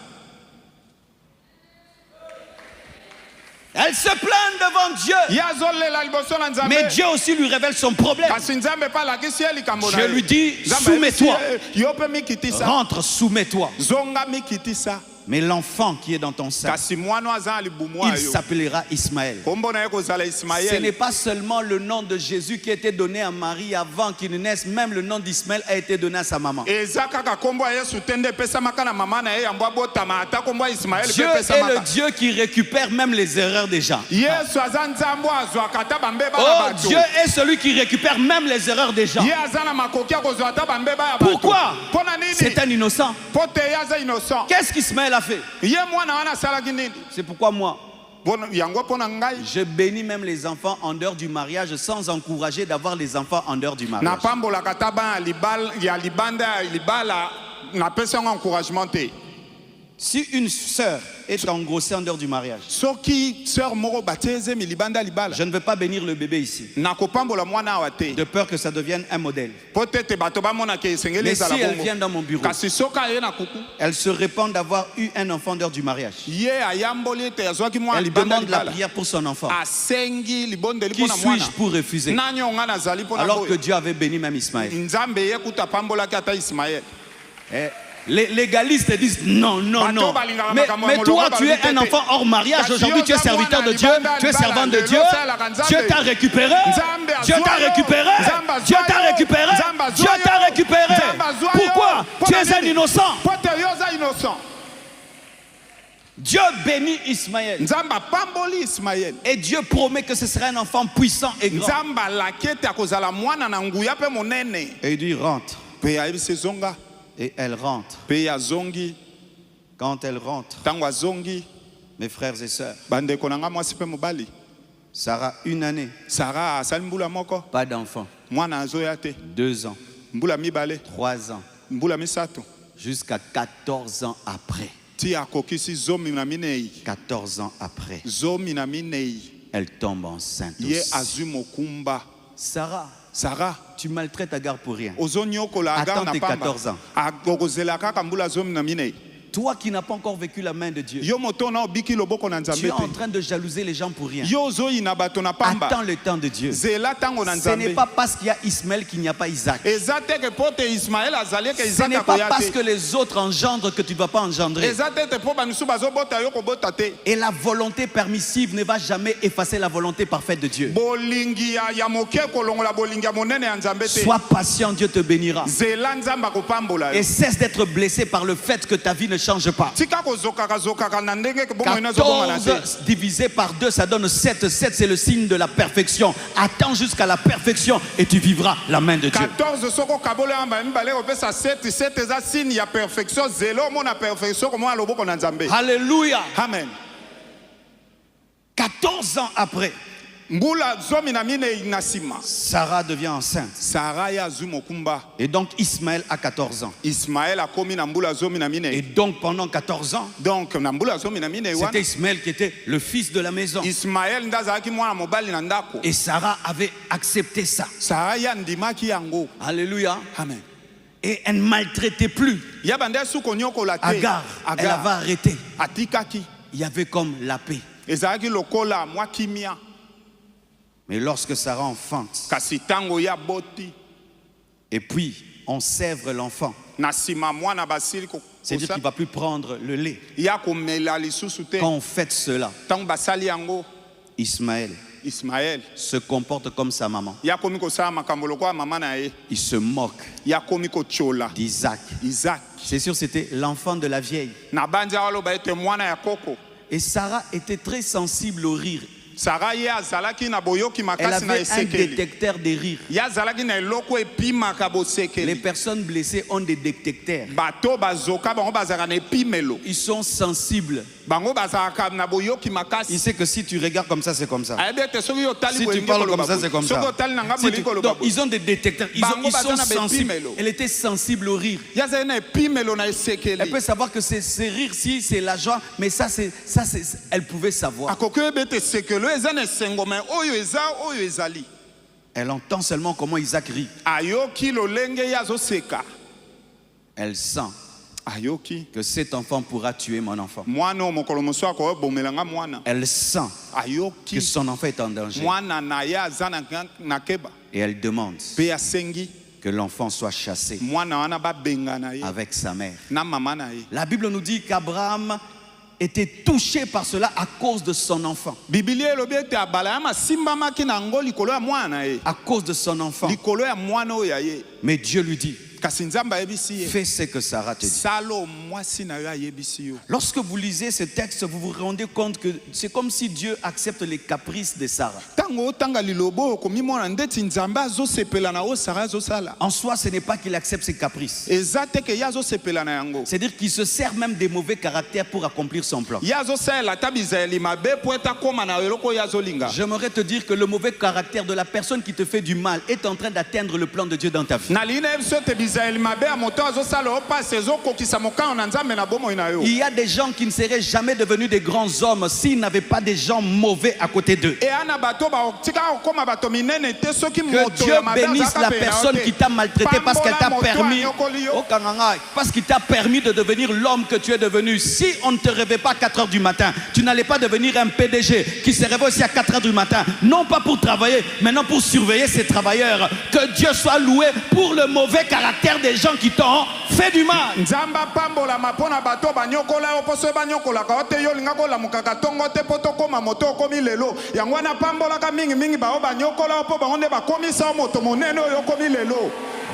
Elle se plaint devant Dieu. Ye azolela liboso na Nzambe. Mais Dieu aussi lui révèle son problème. Kasi Nzambe pa lakisi ye likambo na ye. Je lui dis, Nzambe soumets-toi. ayebisi ye, yo pe mikitisa. Rentre, soumets-toi. Zonga mikitisa. Mais l'enfant qui est dans ton sein, Kasi mwana aza na libumu il ayo. s'appellera Ismaël. Kombo na ye kozala Ce Ismaël. n'est pas seulement le nom de Jésus qui a été donné à Marie avant qu'il ne naisse, même le nom d'Ismaël a été donné à sa maman. Eza kaka kombo ya Yesu tende epesamaka na mama na ye yango abotama ata kombo ya Ismaël Dieu pe est epesamaka. le Dieu qui récupère même les erreurs des gens. Yesu aza nzambo azwaka ata bambeba na Oh, bato. Dieu est celui qui récupère même les erreurs des gens. Ye aza na makoki ya kozwa ata bambeba ya bato. Pourquoi? Mpona C'est nini? un innocent. Po te ye aza innocent. Qu'est-ce qu'Ismaël a fait? Ye mwana wana asalaki nini? C'est pourquoi moi, Yango mpona ngai. je bénis même les enfants en dehors du mariage sans encourager d'avoir les enfants en dehors du mariage. Napambolaka ata bana ya libanda ya libala napesa yango encouragement te. Si une sœur est engrossée en dehors du mariage, Soki sœur moko bateze mi libanda libala. je ne veux pas bénir le bébé ici, Nakopambola mwana awa te. de peur que ça devienne un modèle. Peut-être bato bamona ke esengeli Mais si ezala elle bongo. vient dans mon bureau, Kasi soka ye na kuku. elle se répand d'avoir eu un enfant en dehors du mariage. Ye ayamboli te azwaki mwana Elle libanda demande la libala. prière pour son enfant. Asengi libondeli Qui mpona mwana. suis-je pour refuser? Nani onga nazali mpona Alors que boye. Dieu avait béni même Ismaël. Nzambe ye kuta pambolaki ata Ismaël. Les légalistes disent non, non, non. Mais toi, tu es un enfant hors mariage. Aujourd'hui, tu es serviteur de Dieu. Tu es servant de Dieu. Dieu t'a récupéré. Dieu t'a récupéré. Dieu t'a récupéré. Dieu t'a récupéré. Pourquoi? Tu es un innocent. Po te yo oza innocent. Dieu bénit Ismaël. Nzambe apamboli Ismaël. Et Dieu promet que ce sera un enfant puissant et grand. Nzambe alaki ete akozala mwana na nguya mpe monene. Et il dit rentre. Mpe ayebisi zonga. Et elle rentre. Mpe azongi. Quand elle rentre, Ntango azongi. mes frères et sœurs, Bandeko na nga mwasi mpe mobali. Sarah, une année, Sarah asali mbula moko. pas d'enfant. Mwana azoya te. 2 ans, Mbula mibale. 3 ans, Mbula misato. jusqu'à 14 ans après. Ti akokisi zomi na minei. 14 ans après, Zomi na minei. elle tombe enceinte Ye aussi. azwi mokumba. Sarah, Sarah. tu maltraites Agar pour rien. Ozonyokola agar Attends na tes pamba. 14 ans. Akokozela kaka mbula zomi na minei. Toi qui n'as pas encore vécu la main de Dieu, Yo moto na obiki loboko na tu Nzambe es en te. train de jalouser les gens pour rien. Yo zoyi na bato na pamba. Attends le temps de Dieu. Zela tango na Ce n'est Nzambe. pas parce qu'il y a Ismaël qu'il n'y a pas Isaac. Eza te ke pote Ismaël azali ke Ce Isaac n'est pas akoya parce te. que les autres engendrent que tu ne vas pas engendrer. Eza te po bamisu bazobota yo kobota te. Et la volonté permissive ne va jamais effacer la volonté parfaite de Dieu. Bolingi ya moke kolongola bolingi ya monene ya Nzambe te. Sois patient, Dieu te bénira. Zela Nzambe akopambola Et yo. cesse d'être blessé par le fait que ta vie ne change pas. Tika kozokaka na ndenge ke bongo ina zobonga na te. 14 divisé par 2, ça donne 7. 7, c'est le signe de la perfection. Attends jusqu'à la perfection et tu vivras la main de Dieu. 14 soko kabolo amba mbale kopesa 7 7 eza signe ya perfection zelo mona perfection komona loboko na Nzambe. Alléluia. Amen. 14 ans après, Mbula zomi na mine inasima. Sarah devient enceinte. Sarah ya azwi mokumba. Et donc Ismaël a 14 ans. Ismaël akomi na mbula zomi na Et mine. donc pendant 14 ans, Donc na mbula zomi na mine wana. c'était Ismaël qui était le fils de la maison. Ismaël ndazalaki mwana mobali na ndako. Et Sarah avait accepté ça. Sarah ya ndimaki yango. Alléluia. Amen. Et elle ne maltraitait plus Ya bande suko nyokola te. Agar. Elle avait arrêté. Atikaki. Il y avait comme la paix. Ezalaki lokola mwa kimia. Mais lorsque Sarah enfante, Kasi tango ya boti. et puis on sèvre l'enfant, Na sima mwana basili ko. c'est-à-dire qu'il ne va plus prendre le lait. Ya komela lisusu te. Quand on fait cela, Tango basali yango. Ismaël Ismaël. se comporte comme sa maman. Ya komi kosala makambo lokola mama na ye. Il se moque Ya komi kochola. d'Isaac. Isaac. C'est sûr, c'était l'enfant de la vieille. Na bandi aloba ete mwana ya koko. Et Sarah était très sensible au rire. Sarah ye azalaki na boyoki Elle makasi na avait un esekeli. détecteur de rire. Ya azalaki na eloko epimaka Les bosekeli. personnes blessées ont des détecteurs. Bato bazoka bango bazalaka na epimelo. Ils sont sensibles. Bango bazalaka na boyoki Il makasi. sait que si tu regardes comme ça, c'est comme ça. Ayebi ete soki otali Si tu bolingi parles koloba comme ça, boye. c'est comme Soki ça. otali na nga Si bolingi tu- koloba Donc, boye. ils ont des détecteurs. Ils Bango sont baza na sensibles. bepimelo. Elle était sensible au rire. Ya azali na epimelo na Elle esekeli. peut savoir que c'est rire si c'est la joie, mais ça, elle pouvait savoir. Akoki oyeba ete sekelo eza na esengo me oyo eza oyo ezali. Elle entend seulement comment Isaac rit. Ayoki lolenge ye azoseka. Elle sent ayoki que cet enfant pourra tuer mon enfant. mwana oyo mokolo mosusu akobomelanga mwana Elle sent que ayoki son enfant est en danger. mwana na ye aza na keba Et elle demande mpe asengi que l'enfant soit chassé mwana wana babenga na ye avec sa mère. na mama na ye. La Bible nous dit qu'Abraham était touché par cela à cause de son enfant. Biblia elobi ete abala ya masimbamaki na yango likolo ya mwana na ye À cause de son enfant. likolo ya mwana oyo ya ye. Mais Dieu lui dit, kasi nzambe ayebisi ye fais ce que Sarah te dit. sala mwasi na yo ayebisi yo. Lorsque vous lisez ce texte, vous vous rendez compte que c'est comme si Dieu accepte les caprices de Sarah. ntango otanga liloba oyo komimona ndeti nzambe azosepela na oyo sara azosala En soi, ce n'est pas qu'il accepte ses caprices. eza te ke ye azosepela na yango C'est-à-dire qu'il se sert même des mauvais caractères pour accomplir son plan. ye azosalela ata bizaleli mabe po ete akóma na eloko oyo azolinga. J'aimerais te dire que le mauvais caractère de la personne qui te fait du mal est en train d'atteindre le plan de Dieu dans ta vie. nalingi na ye biso ete bizaleli mabe ya moto azosala oyo mpasi ezokokisa mokano na nzambe na bomoi na yo. Il y a des gens qui ne seraient jamais devenus des grands hommes s'ils n'avaient pas des gens mauvais à côté d'eux. e ana bato batika kokóma bato minene te soki Que moto Dieu ya mabe bénisse azaka la pene na yo personne te. qui t'a maltraité parce qu'elle t'a Pambola moto permis, anyokoli yo. Oh, Kangangai, parce qu'il t'a permis de devenir l'homme que tu es devenu. Si on ne te réveille pas à 4 heures du matin, tu n'allais pas devenir un PDG qui se réveille aussi à 4 heures du matin, non pas pour travailler, mais non pour surveiller ses travailleurs. Que Dieu soit loué pour le mauvais caractère des gens qui t'ont fait du mal. nzambe apambolama mpo na bato banyokola yo mpo so banyokolaka yo te yo olinga kolamukaka ntongo te mpo tokóma moto okomi lelo yango wana apambolaka mingimingi bao banyokola yo mpo bango nde bakomisa yo moto monene oyo okomi lelo.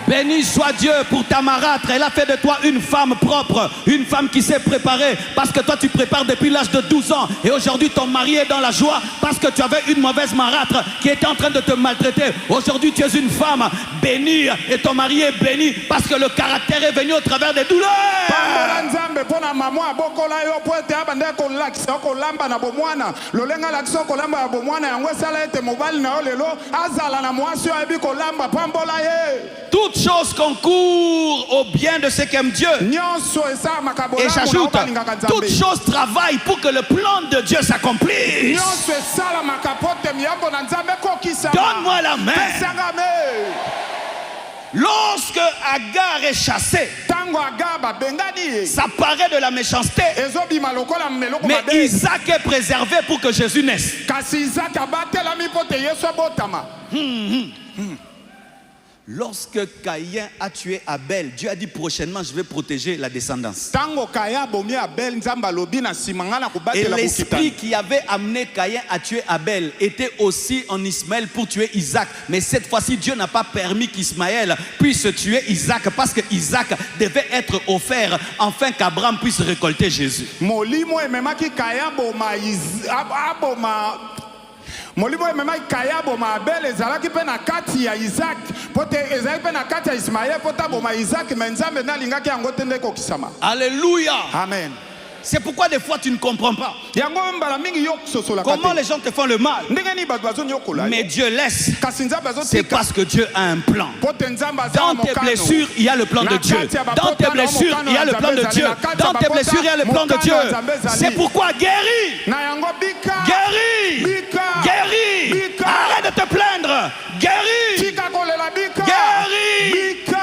Béni soit Dieu pour ta marâtre. Elle a fait de toi une femme propre, une femme qui s'est préparée. Parce que toi, tu prépares depuis l'âge de 12 ans. Et aujourd'hui, ton mari est dans la joie parce que tu avais une mauvaise marâtre qui était en train de te maltraiter. Aujourd'hui, tu es une femme bénie et ton mari est béni parce que le caractère est venu au travers des douleurs. pambola nzambe mpo na mama abokola yo mpo ete abande kolakisa yo kolamba na bomwana lolenga alakisa yo kolamba ya bomwana yango esala ete mobali na yo lelo azala na mwasi oyo ayebi kolamba pambola ye. Toutes choses concourent au bien de ceux qui aiment Dieu. nyonso esalamaka Et bolamu na yo j'ajoute, balingaka toutes nzambe. choses travaillent pour que le plan de Dieu s'accomplisse. nyonso esalamaka mpo te miyambo na nzambe ekokisama. Donne-moi la main. pesanga me. Lorsque Agar est chassée, ntango aga babengani ye ça paraît de la méchanceté. ezobima lokola meloko Mais mabe Isaac est préservé pour que Jésus naisse. kasi izaki abatelami mpo te yesu abotama. Lorsque Caïn a tué Abel, Dieu a dit prochainement, je vais protéger la descendance. ntango kaya abomi abel nzambe alobi na nsima nga na Et kobatela l'esprit bokitani. qui avait amené Caïn à tuer Abel était aussi en Ismaël pour tuer Isaac. Mais cette fois-ci, Dieu n'a pas permis qu'Ismaël puisse tuer Isaac parce que Isaac devait être offert afin qu'Abraham puisse récolter Jésus. molimo ememaki kaya aboma molimo ememaki kaya aboma abel ezalaki mpe na kati ya isaki mpo te ezalaki mpe na kati ya ismaele mpo te aboma isaki me nzambe nde alingaki yango te nde ekokisama. Alléluia. Amen. C'est pourquoi des fois tu ne comprends pas yango mbala mingi yo sosolaka comment te les gens te font le mal. ndenge nini bato bazonyokola Mais Dieu laisse. kasi nzambe C'est azotika parce que Dieu a un plan. mpo te nzambe aza Dans na tes mokano. blessures, il y a le plan de Dieu. Dans tes blessures, il y a le plan de Dieu. Dans tes blessures, il y a le plan de Dieu. C'est pourquoi guéris, na yango bika guéris, Bika. guéris. Bika. Arrête de te plaindre. Guéris. tika kolela bika Guéris. bika.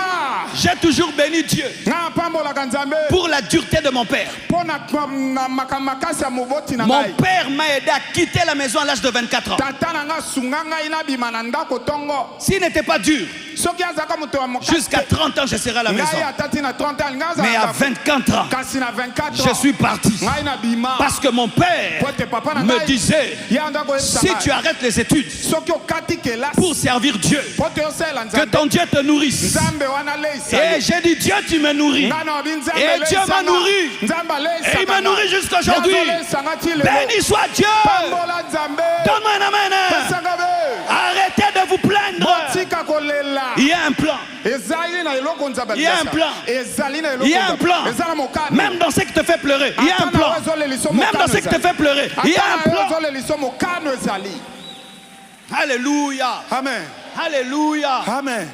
J'ai toujours béni Dieu nga pambolaka nzambe pour la dureté de mon père. mpo na makasi ya moboti na Mon ngai. père m'a aidé à quitter la maison à l'âge de 24 ans. tata na nga sunga ngai nabima na ndako tongo S'il n'était pas dur, soki azaka moto ya mokasi jusqu'à 30 ans, je serais à la maison. ngai atati na 30 ans nga Mais à azala 24 ans, kasi na 24 je suis parti. ngai nabima Parce que mon père po te papa na me ngai disait, ye andako si tu arrêtes les études soki okati kelasi pour servir Dieu, po te osalela que nzambe ton Dieu te nourrisse. nzambe wana leisa Et j'ai dit, Dieu, tu me nourris. nga na obi nzambe Et Dieu leisa m'a nga. nourri. nzambe Et il m'a nourri jusqu'à aujourd'hui. Béni soit Dieu. pambola nzambe Donne-moi un amen. pesanga be Arrêtez de vous plaindre. botika kolela Il y a un plan. ezali na eloko nzambe Il y a un plan. ezali na eloko Il y a un plan. eza na mokano Même dans ce qui te fait pleurer, il y a un plan. Même dans ce qui te fait pleurer, il y a un plan. ezoleliso mokano ezali. Alléluia. Amen. Alléluia. Amen.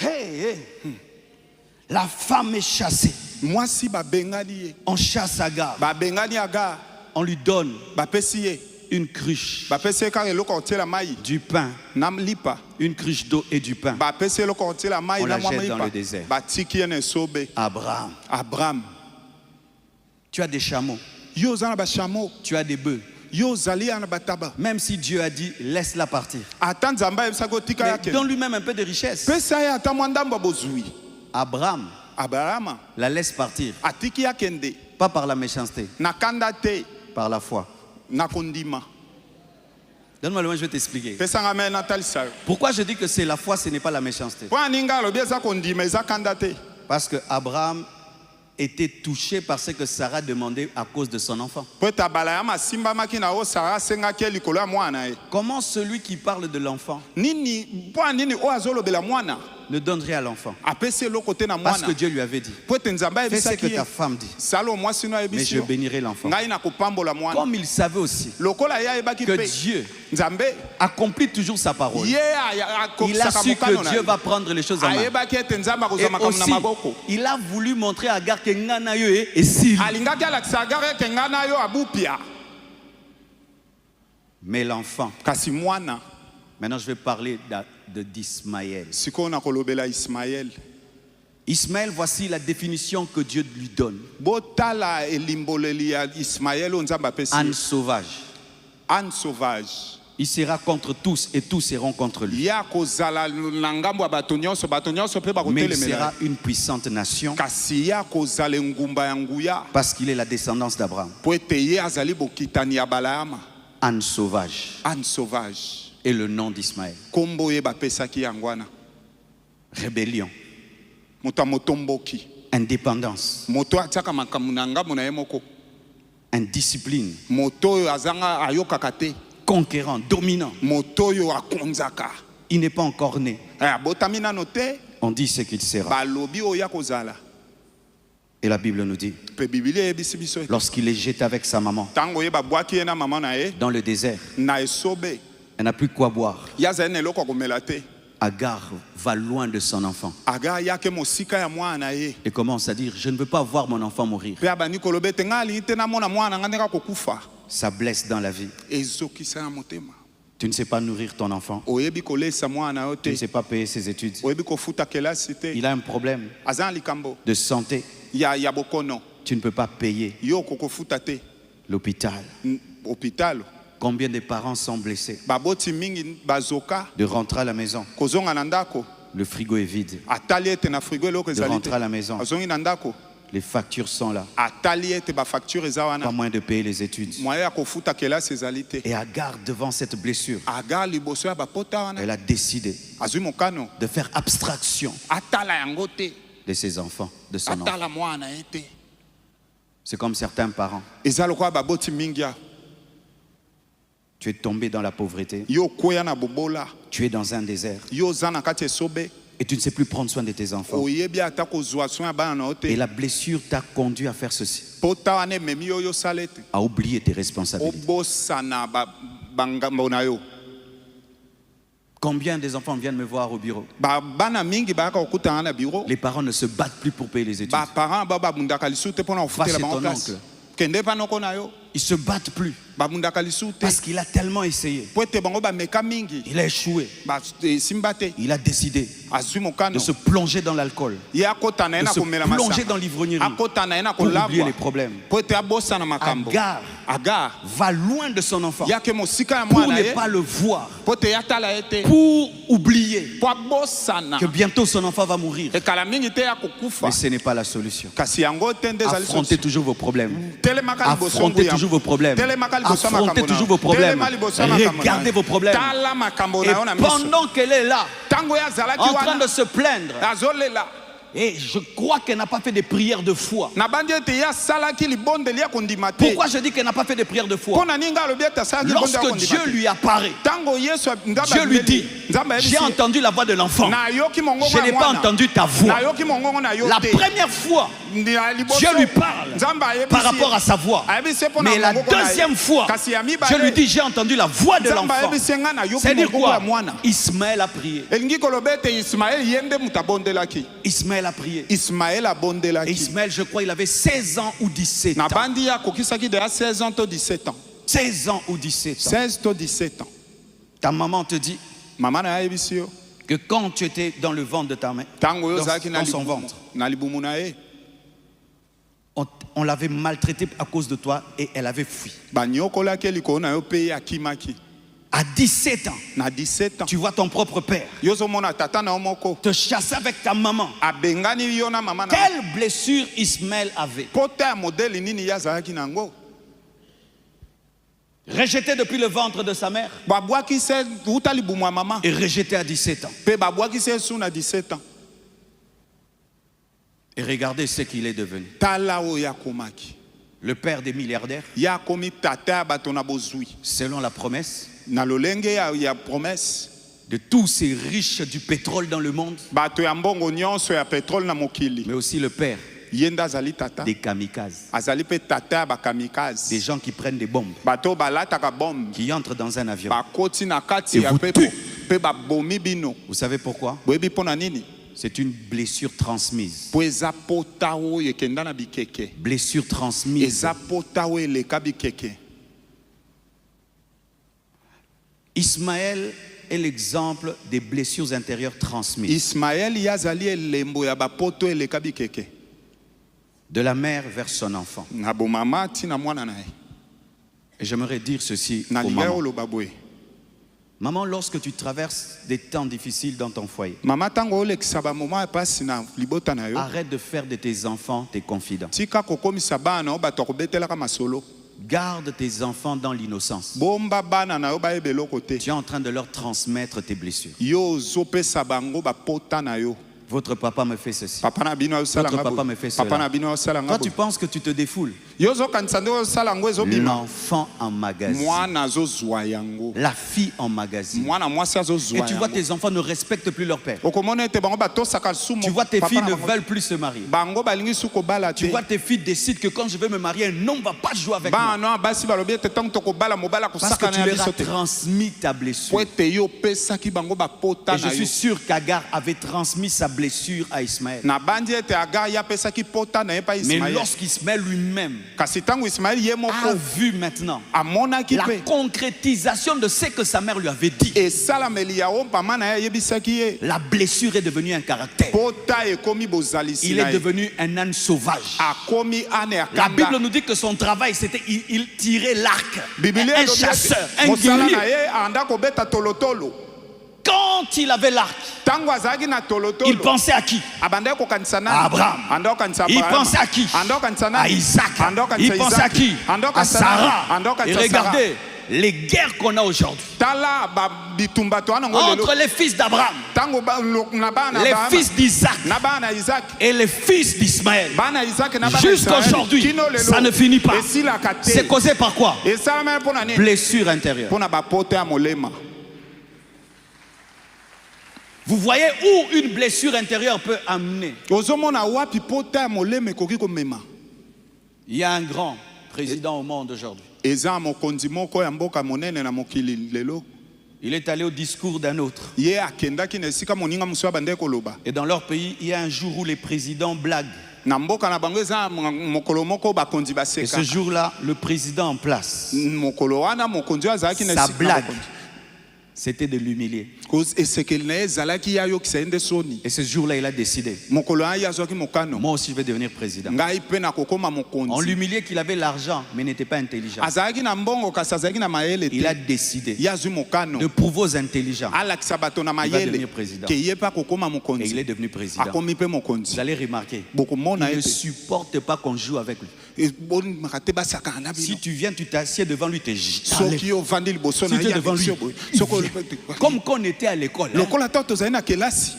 Hey, hey. La femme est chassée. mwasi babengani ye On chasse Agar. babengani aga On lui donne bapesi ye une cruche, bapesi kaka eloko kotiela mai du pain, na lipa, une cruche d'eau et du pain. bapesi eloko kotiela mai On na la mwa jette dans lipa le désert. batiki ye na esobe. Abraham, Abraham, tu as des chameaux, yo oza na bashamo, tu as des bœufs. yo ozali ya na bataba, Même si Dieu a dit, laisse-la partir. ata nzambe ayebisaki otika Mais yake donne lui-même un peu de richesse. pesa ye ata mwa ndambo ya bozwi. Abraham Abrahama la laisse partir, atiki akende pas par la méchanceté, na kanda te par la foi. na kondima. Donne-moi le moment, je vais t'expliquer. pesanga me natalisa yo Pourquoi je dis que c'est la foi, ce n'est pas la méchanceté? mpo aninga alobi eza kondima eza kanda te. Parce que Abraham était touché par ce que Sarah demandait à cause de son enfant. po ete abala ya masimbamaki na oyo sara asengaki ye likolo ya mwana na ye. Comment celui qui parle de l'enfant Nini mpo anini oyo azolobela mwana ne donnerait à l'enfant? apesi eloko te na Parce mwana que Dieu lui avait dit, po ete nzambe fais ce que ayebisaki ye ta femme dit, sala o mwasi no mais ayebisi je yo bénirai l'enfant. ngai na kopambola mwana. Comme il savait aussi lokola ye ayebaki que mpe Dieu nzambe accomplit toujours sa parole, ye il a akokisaka su mokano que na Dieu ye. va prendre les choses en main. ayebaki ete nzambe Et akozwa makambo na aussi, maboko. il a voulu montrer à Agar que ngana yo et s'il. alingaki alakisa agari ete ngai na yo abupia. Mais l'enfant, kasi mwana maintenant je vais parler d'Ismaël. sikoyo na kolobela ismael. Ismaël, voici la définition que Dieu lui donne. botala elimboleli ya ismael oyo nzambe apesi Âne ye. sauvage. ane sauvage Il sera contre tous et tous seront contre lui. ya kozala na ngambo ya bato nyonso mpe Mais il bakotelemela sera une puissante nation kasi ya kozala engumba ya nguya parce qu'il est la descendance d'Abraham. mpo ete ye azali bokitani ya balayama. Âne sauvage ane sauvage est le nom d'Ismaël. nkombo ye bapesaki yango wana. Rébellion, moto ya motomboki, indépendance, moto atiaka makambo na ngambo na ye moko, indiscipline, moto oyo azanga ayokaka te, conquérant, dominant. moto oyo akonzaka. Il n'est pas encore né. abotami nano te, On dit ce qu'il sera. balobi oyo akozala. Et la Bible nous dit, Pe Biblia eyebisi biso ete lorsqu'il est jeté avec sa maman ntango ye babwaki ye na mama na ye dans le désert, na esobe, elle n'a plus quoi boire. ye azali na eloko ya komela te. Agar va loin de son enfant aga ayaki mosika ya mwana na ye et commence à dire, je ne veux pas voir mon enfant mourir. mpe abandi koloba ete ngai alingi te namona mwana nga ndenge akokufa. Ça blesse dans la vie. ezokisa ya motema. Tu ne sais pas nourrir ton enfant. oyebi kolesa mwana na yo Tu ne te, sais pas payer ses études. oyebi kofuta kelasi te, Il a un problème aza na likambo de santé. ya bokono, Tu ne peux pas payer yo okokofuta te. l'hôpital. hôpital Combien de parents sont blessés baboti mingi bazoka de rentrer à la maison? kozonga na ndako, Le frigo est vide. atali ete na frigo eloko De ezali te, rentrer à la maison. azongi na ndako, Les factures sont là. atali ete bafacture eza Pas wana, moyen de payer les études. moyen ya kofuta kelasi ezali te. Et Agar, devant cette blessure, aga liboso ya bapota wana elle a décidé azwi mokano de faire abstraction atala yango te, de ses enfants, de son enfant. atala mwana ye te. C'est comme certains parents. eza lokola baboti mingi ya Tu es tombé dans la pauvreté. yo kweya na bobola, Tu es dans un désert. yo oza na kati esobe, Et tu ne sais plus prendre soin de tes enfants. oyebi ata kozwa soin ya bana na yo Et te, la blessure t'a conduit à faire ceci. pota wana ememi yo yosala ete À oublier tes responsabilités. obosana bangambo na yo. Combien des enfants viennent me voir au bureau? bana mingi bayaka kokutana na biro, Les parents ne se battent plus pour payer les études. baparent bao babundaka lisu te mpona Va kofutela chez bango ton place. oncle. kende pa noko na yo, Ils se battent plus babundaka lisu te parce qu'il a tellement essayé. po ete bango bameka mingi, Il a échoué. esimba te, Il a décidé azwi de mokano se plonger dans l'alcool, ye akota na ye de na se komela plonger masanga, dans l'ivrognerie akota na ye na pour oublier kolabwa les problèmes. po ete abosana makambo. Agar aga va loin de son enfant yake mosika ya pour mwana ne ye pas le voir, po ete yatala ye te, pour oublier po abosana que bientôt son enfant va mourir. ekala mingi te ya kokufa. Mais ce n'est pas la solution. kasi yango te nde ezali Affrontez toujours vos problèmes. telemaka liboso Affrontez ya- toujours vos problèmes. telemaka liboso ya makambo Affrontez na toujours yo. vos problèmes. Telema liboso ya makambo na yo. Regardez vos problèmes. tala makambo Et na yo na miso. pendant qu'elle est là, ntango ye azalaki en train wana de se plaindre, azolela, et je crois qu'elle n'a pas fait des prières de foi. nabandi ete ye asalaki libondeli ya kondima te. Pourquoi je dis qu'elle n'a pas fait des prières de foi? mpo na nini nga alobi ete asalaki libondeli ya Lorsque kondima Dieu te. lui apparaît, ntango yesu Dieu lui dit, nzambe j'ai ayebisi entendu la voix de l'enfant. nayoki mongongo Je ya n'ai pas mwana. entendu ta voix. nayoki mongongo na yo La te. première fois, Na liboso, Dieu lui parle nzambe ayebisi par ye. rapport à sa voix. ayebisi ye mpo na Mais la mongongo na ye. deuxième fois, kasi ya mibale, Dieu lui dit, j'ai entendu la voix de nzambe l'enfant. ayebisi ye nga nayoki C'est-à-dire mongongo ya quoi? mwana. Ismaël a prié. elingi koloba ete ismael ye nde moto abondelaki. Ismaël a prié. ismael Et abondelaki. Ismaël, je crois, il avait 16 ans ou 17 ans. nabandi ye akokisaki deya 16 ans to 17 ans. 16 ans ou 17 ans. 16 to 17 ans. Ta maman te dit Maman na yebisi yo. que quand tu étais dans le ventre de ta mère, Tango yo zaki dans son ventre, na libumu na ye. on l'avait maltraitée à cause de toi et elle avait fui. Ba nyokola ke liko na yo pe akimaki. À 17 ans, Na 17 ans. tu vois ton propre père Yo zo mona tata na omoko. te chasser avec ta maman. Abengani yo na mama na. Quelle blessure Ismaël avait? Pota modèle nini ya zaki nango. Rejeté depuis le ventre de sa mère Babwa ki se uta libumu mama. et rejeté à 17 ans. Pe babwa ki se suna 17 ans. Et regardez ce qu'il est devenu. Tala o ya komaki. Le père des milliardaires, Ya komi tata batona bozui. selon la promesse Na lolenge ya promesse. de tous ces riches du pétrole dans le monde, Bato ya mbongo nyonso ya pétrole na mokili. mais aussi le père Yenda azali tata. des kamikazes, Azali pe tata ba kamikaze. des gens qui prennent des bombes, Bato balata ka bombe. qui entrent dans un avion. Ba koti na kati Et ya vous pepo. tuez. Pe ba bomi bino. Vous savez pourquoi? Boyebi pona nini? C'est une blessure transmise. Po eza pota o yekenda na bikeke. Blessure transmise. Eza pota o eleka bikeke. Ismaël est l'exemple des blessures intérieures transmises. Ismaël yazali elembo ya ba poto eleka bikeke. De la mère vers son enfant. Na bo mama tina mwana na ye. Et j'aimerais dire ceci Na aux linga mamans. oloba boye. Maman, lorsque tu traverses des temps difficiles dans ton foyer, Mama tango olekisa ba moma pasi na libota na yo. arrête de faire de tes enfants tes confidents. Tika kokomisa bana o bato kobetelaka masolo. Garde tes enfants dans l'innocence. Bomba bana na yo bayebela kote. Tu es en train de leur transmettre tes blessures. Yo zopesa bango ba pota na yo. Votre papa me fait ceci. Papa na bino osala Votre ngabo. papa me fait Papa cela. na bino osala Toi, ngabo. tu penses que tu te défoules. Yo zo kanisa ndo osala ngo ezobima. L'enfant en magasin. Mwana azozwa yango. La fille en magasin. Mwana mwasi azozwa Et yango. tu vois tes enfants ne respectent plus leur père. Okomona ete bango batosaka sumo. Tu vois tes Papa filles na ne bango. veulent plus se marier. Bango balingi suko bala Tu te. vois tes filles décident que quand je vais me marier, un homme ne va pas jouer avec moi. Bana basi balobi ete tango tokobala mobala Parce que kosaka tu na leur biso as te. transmis ta Po blessure. ete yo pesaki bango bapota Et je na suis yo. sûr qu'Agar avait transmis sa blessure à Ismaël. Na bandi ete Agar ya pesaki pota na ye pa Mais Ismaël. lorsqu'Ismaël lui-même Kasi tango Ismaël ye a moko vu maintenant amonaki la pe concrétisation de ce que sa mère lui avait dit, esalameli ya o mama na ye ayebisaki ye la blessure est devenue un caractère. pota ekomi bozalisi Il na est ye. devenu un âne sauvage. Akomi ane ya La Bible kanda. nous dit que son travail, c'était il tirait l'arc. Biblia Un elobi ete chasseur, un mosala na guerrier. ye anda kobeta tolotolo. Quand il avait l'arc, Tango azalaki na il tolotolo pensait à qui? abandaki kokanisa nani? À Abraham. Anda kokanisa Il Abraham. pensait à qui? Anda kokanisa À nani? Isaac. Anda kokanisa Il pensait à Isaac. qui? Anda À kokanisa nani? Sarah. Anda Et kokanisa Sarah. regardez les guerres qu'on a aujourd'hui Tala ba bitumba to anango lelo. entre les fils d'Abraham, Tango na bana les Abraham, fils d'Isaac na bana Isaac. et les fils d'Ismaël. Bana Isaac na bana Jusqu'à Israël. aujourd'hui, Kino lelo. ça ne finit pas. Esilaka te. C'est causé par quoi? Esalama mpona nini? Blessure intérieure. Mpona bapote ya molema. Vous voyez où une blessure intérieure peut amener. Ozomona wapi pote ya molema ekoki komema. Il y a un grand président au monde aujourd'hui. Eza mokonzi moko ya mboka monene na mokili lelo. Il est allé au discours d'un autre. Ye akendaki na esika moninga mosu abandaki koloba. Et dans leur pays, il y a un jour où les présidents blaguent. Na mboka na bango eza mokolo moko bakonzi Et baseka. ce jour-là, le président en place, Mokolo wana mokonzi azalaki na sa esika blague, bakonzi. c'était de l'humilier. Cause esekeli na ye ezalaki ya yokisa ye nde soni. Et ce jour-là, il a décidé, Mokolo wana ye azwaki mokano. moi aussi je vais devenir président. Ngai mpe na kokoma On mokonzi. l'humiliait qu'il avait l'argent, mais n'était pas intelligent. Azalaki na mbongo kasi azalaki na mayele Il a te. décidé Ye azwi mokano. de prouver aux intelligents. Alakisa bato na va mayele devenir président. ke ye mpe akokoma Et il est mokonzi. devenu président. Akomi mpe Vous mokonzi. allez remarquer, Bokomona il ne ete. supporte pas qu'on joue avec lui. Ebonimaka te basaka na Si bino. tu viens, tu t'assieds devant lui, tu Soki ovandi liboso Si na tu ye es devant lui, abikisi boye. Soko comme qu'on était à l'école. Hein. lokola ta tozali na kelasi.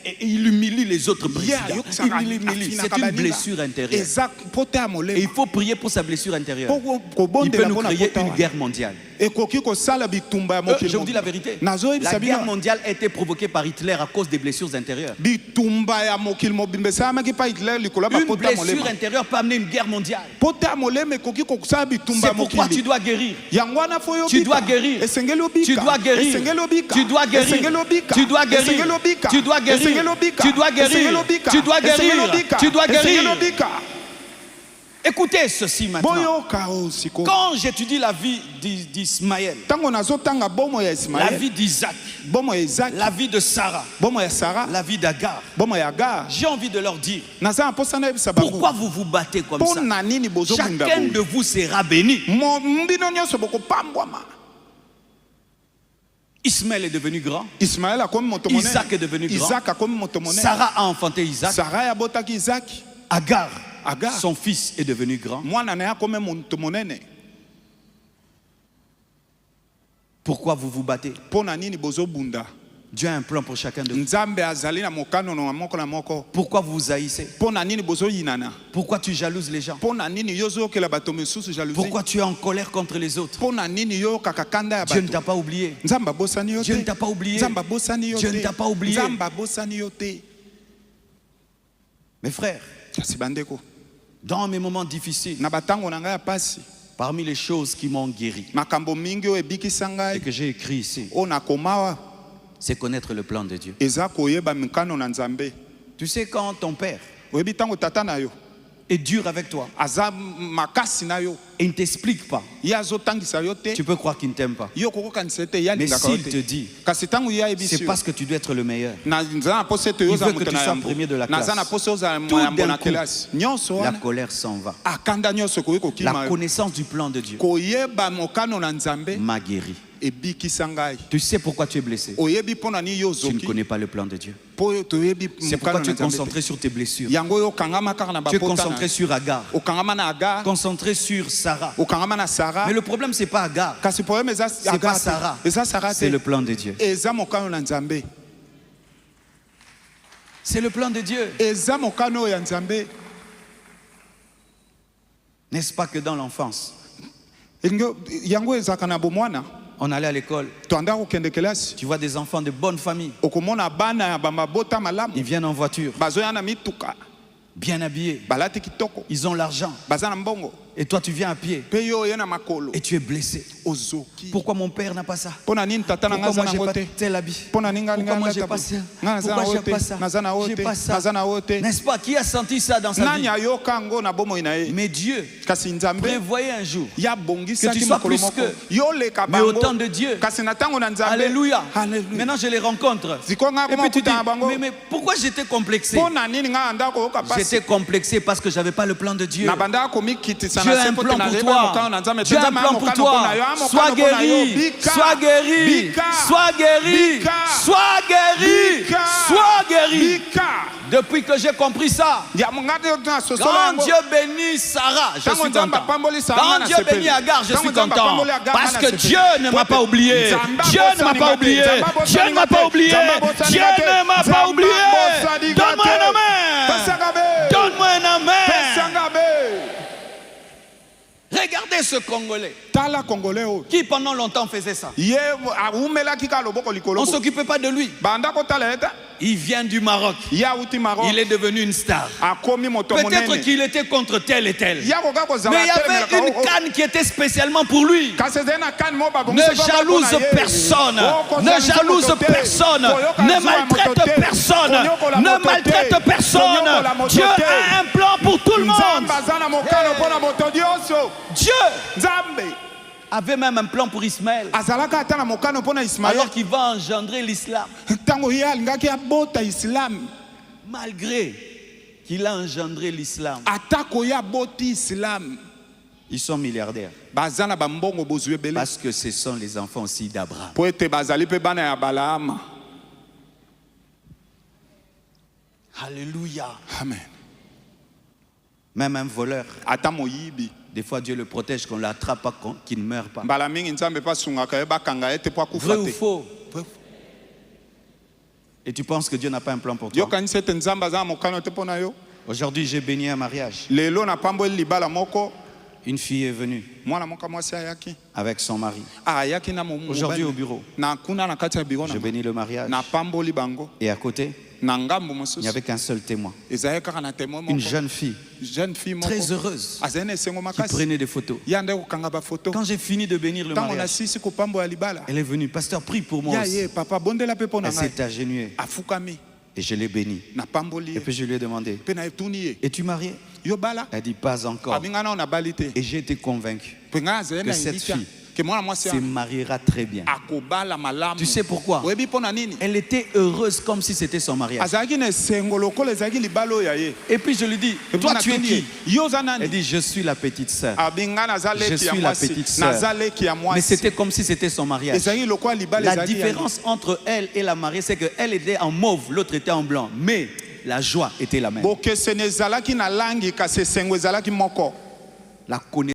Et il humilie les autres présidents. yokisaka Il humilie. afinaka C'est une baninga. blessure intérieure. Eza pote ya Et il molema. faut prier pour sa blessure intérieure. Po Il kobondela peut nous mpona créer pota une wana. guerre mondiale. Ekoki kosala bitumba ya mokili Je vous dis la vérité. nazoyebisa La guerre bino mondiale a été provoquée par Hitler à cause des blessures intérieures. bitumba ya mokili mobimba esalamaki pa Hitler likolo ya Une bapota ya blessure molema. intérieure peut amener une guerre mondiale. Pota ya molema ekoki kosala bitumba C'est ya pourquoi tu mokili dois guérir. yango wana fo yo Tu dois guérir. esengeli obika Tu dois guérir. esengeli obika Tu dois guérir. esengeli obika Tu dois guérir. esengeli obika Tu dois guérir. esengeli obika Tu dois guérir. esengeli obika Tu dois guérir. esengeli obika Tu dois guérir. esengeli obika Écoutez ceci maintenant. boyoka o siko Quand j'étudie la vie d'Ismaël, tango nazotanga bomo ya la Ismaël vie d'Isaac, bomo ya Isaac la vie de Sarah, bomo ya Sarah la vie d'Agar, bomo ya Agar j'ai envie de leur dire, naza na posa na yebisa bango pourquoi vous vous battez comme mpo ça? na nini bozobunda Chacun boye de vous sera béni. mbino nyonso bokopambwama. Ismaël est devenu grand. Ismaël akomi moto monene. Isaac est devenu grand. Isaac akomi moto monene. Sarah a enfanté Isaac. Sarah abotaki Isaac. Agar, Agar son fils, est devenu grand. mwana na ye akomi moto monene. Pourquoi vous vous battez? Mpo na nini bozobunda? Dieu a un plan pour chacun de vous. Nzambe azali na mokano na moko na moko. Pourquoi vous vous haïssez? Mpo na nini bozoyinana? Pourquoi tu jalouses les gens? Mpo na nini yo ozokela bato misusu jalousie? Pourquoi tu es en colère contre les autres? Mpo na nini yo kakakanda ya Dieu ne bato? t'a pas oublié. Nzambe abosani yo Dieu ne te. t'a pas oublié. Nzambe abosani yo Dieu ne te. t'a pas oublié. Nzambe abosani yo te. Mes frères, Kasi bandeko. dans mes moments difficiles, Na batango na ngai ya pasi. parmi les choses qui m'ont guéri Makambo mingi oyo ebikisa et ngai. que j'ai écrit ici, O nakomawa. c'est connaître le plan de Dieu. Eza koyeba mikano na Nzambe. Tu sais, quand ton père Oyebi tango tata na yo. est dur avec toi Aza makasi na yo. et il ne t'explique pas, Ye azotangisa yo te. tu peux croire qu'il ne t'aime pas. Yo kokokanisa te ya Mais lingaka yo s'il te te. dit, Kasi tango ya c'est ebisi yo. parce que tu dois être le meilleur. Naza na pose te Il yo veut za que moto tu na sois yambo. premier de la Naza classe. na pose oza Tout yambo d'un na coup, kelasi. Nyonso La wana. colère s'en va. Akanda nyonso koyi La kokima yo. connaissance du plan de Dieu Koyeba mokano na Nzambe m'a guéri. ebikisa ngai. Tu sais pourquoi tu es blessé? Oyebi mpo na nini yo Tu ne ozoki. connais pas le plan de Dieu. Po toyebi C'est pourquoi mokano tu na es concentré Nzambe. sur tes blessures. Yango yo okangama kaka na Tu es bapota concentré na. sur Agar, Okangama na Agar. concentré sur Sarah. Okangama na Sarah. Mais le problème, c'est pas Agar, Kasi problème eza c'est pas Agar te. Sarah, Eza Sarah c'est te. le plan de Dieu. Eza mokano na Nzambe. C'est le plan de Dieu. Eza mokano ya Nzambe. N'est-ce pas que dans l'enfance, Yango ezaka na bomwana. on allait à l'école, Toanda kokende kelasi. tu vois des enfants de bonne famille, Okomona bana ya bamabota malamu. ils viennent en voiture, Bazoya na mituka. bien habillés, Balati kitoko. ils ont l'argent, Baza na mbongo. et toi tu viens à pied, Pe yo ye na makolo. et tu es blessé. Ozoki. Pourquoi mon père n'a pas ça? Pona nini tata na Pourquoi ngaza moi na j'ai pas ngote. tel habit? Pona ninga Pourquoi moi j'ai ninga pas ça? Naza na Pourquoi j'ai wote. pas ça? Naza na J'ai wote. pas ça. Naza na wote. N'est-ce pas? Qui a senti ça dans sa vie? Nani ayoka ngo na bomo inae. Mais Dieu Kasi Nzambe prévoyait un jour ya que bongisa tu ki sois mokolo plus moko. que- Yo leka mais au bango. temps de Dieu. Kasi na tango na Nzambe. Alléluia. Alléluia. Maintenant je les rencontre. Zikonga Et puis tu dis, kuta bango. mais pourquoi j'étais complexé? Pona nini nga anda ko kapasi. J'étais complexé parce que j'avais pas le plan de Dieu. Na banda komikitisa Dieu na a un sepo plan na pour leba mokano na toi. Nzambe. Dieu a un Nzambe plan pour mokano toi. pona yo, mokano Sois pona yo. guéri. Bika. Sois guéri. Bika. Sois guéri. Bika. Sois guéri. Bika. Sois guéri. Bika. Depuis que j'ai compris ça, Ya mongade yo na sosola quand yango. Dieu bénit Sarah, je Tango suis Nzambe content. apamboli Sarah Quand na Dieu sepeli. bénit Agar, je Tango suis Nzambe content. apamboli Agar Parce na que sepeli. Dieu ne m'a pas oublié. Nzamba Dieu ne m'a bosani pas gate. oublié. Nzamba bosani Dieu ne m'a pas gate. oublié. Nzamba bosani Dieu gate. ne m'a pas Nzamba oublié. bosani Donne-moi gate. un amen. Pasagabe. Donne-moi un amen. Pasagabe. Regardez ce Congolais Tala Congolais o. qui pendant longtemps faisait ça. Ye aumela kika loboko likolo. On ne s'occupait pas de lui. Banda ko tala eta. Il vient du Maroc. Ya uti Maroc. Il est devenu une star. Akomi moto Peut-être monene. qu'il était contre tel et tel. Ya ko ko Mais il y avait une canne qui était spécialement pour lui. Ne jalouse personne. Ne jalouse personne. Ne maltraite personne. Ne maltraite personne. Dieu a un plan pour tout le monde. Dieu avait même un plan pour Ismaël. Alors qu'il va engendrer l'islam. Malgré qu'il a engendré l'islam, ils sont milliardaires. Parce que ce sont les enfants aussi d'Abraham. Alléluia. Amen. Même un voleur, des fois Dieu le protège qu'on ne l'attrape pas, qu'il ne meurt pas. Vrai ou faux? Et tu penses que Dieu n'a pas un plan pour toi? Aujourd'hui, j'ai béni un mariage. Une fille est venue avec son mari. Aujourd'hui au bureau, je bénis le mariage. Et à côté, il n'y avait qu'un seul témoin. Une jeune fille très heureuse qui prenait des photos. Quand j'ai fini de bénir le mariage, elle est venue. Pasteur, prie pour moi aussi. Elle s'est agenouillée et je l'ai bénie. Et puis je lui ai demandé, es-tu marié? yo bala. Elle dit pas encore. Abinga na bali te. Et j'ai été convaincu Que cette fille que moi moi se mariera très bien. akobala malamu. Tu sais pourquoi? Webi pona nini? Elle était heureuse comme si c'était son mariage. Azaki ne sengolo ko lezaki libalo ya ye. Et puis je lui dis, toi tu es qui? Yo zanani. Elle dit, je suis la petite sœur. Abinga na zale Je ki ya suis la mwasi. petite sœur. Na zale ki ya mwasi. Mais c'était comme si c'était son mariage. Ezaki lokwa libalo La ezaki. différence entre elle et la mariée, c'est qu'elle était en mauve, l'autre était en blanc. Mais la joie était la même. Boke sene zalaki na langi ka se sengo zalaki moko. La connaissance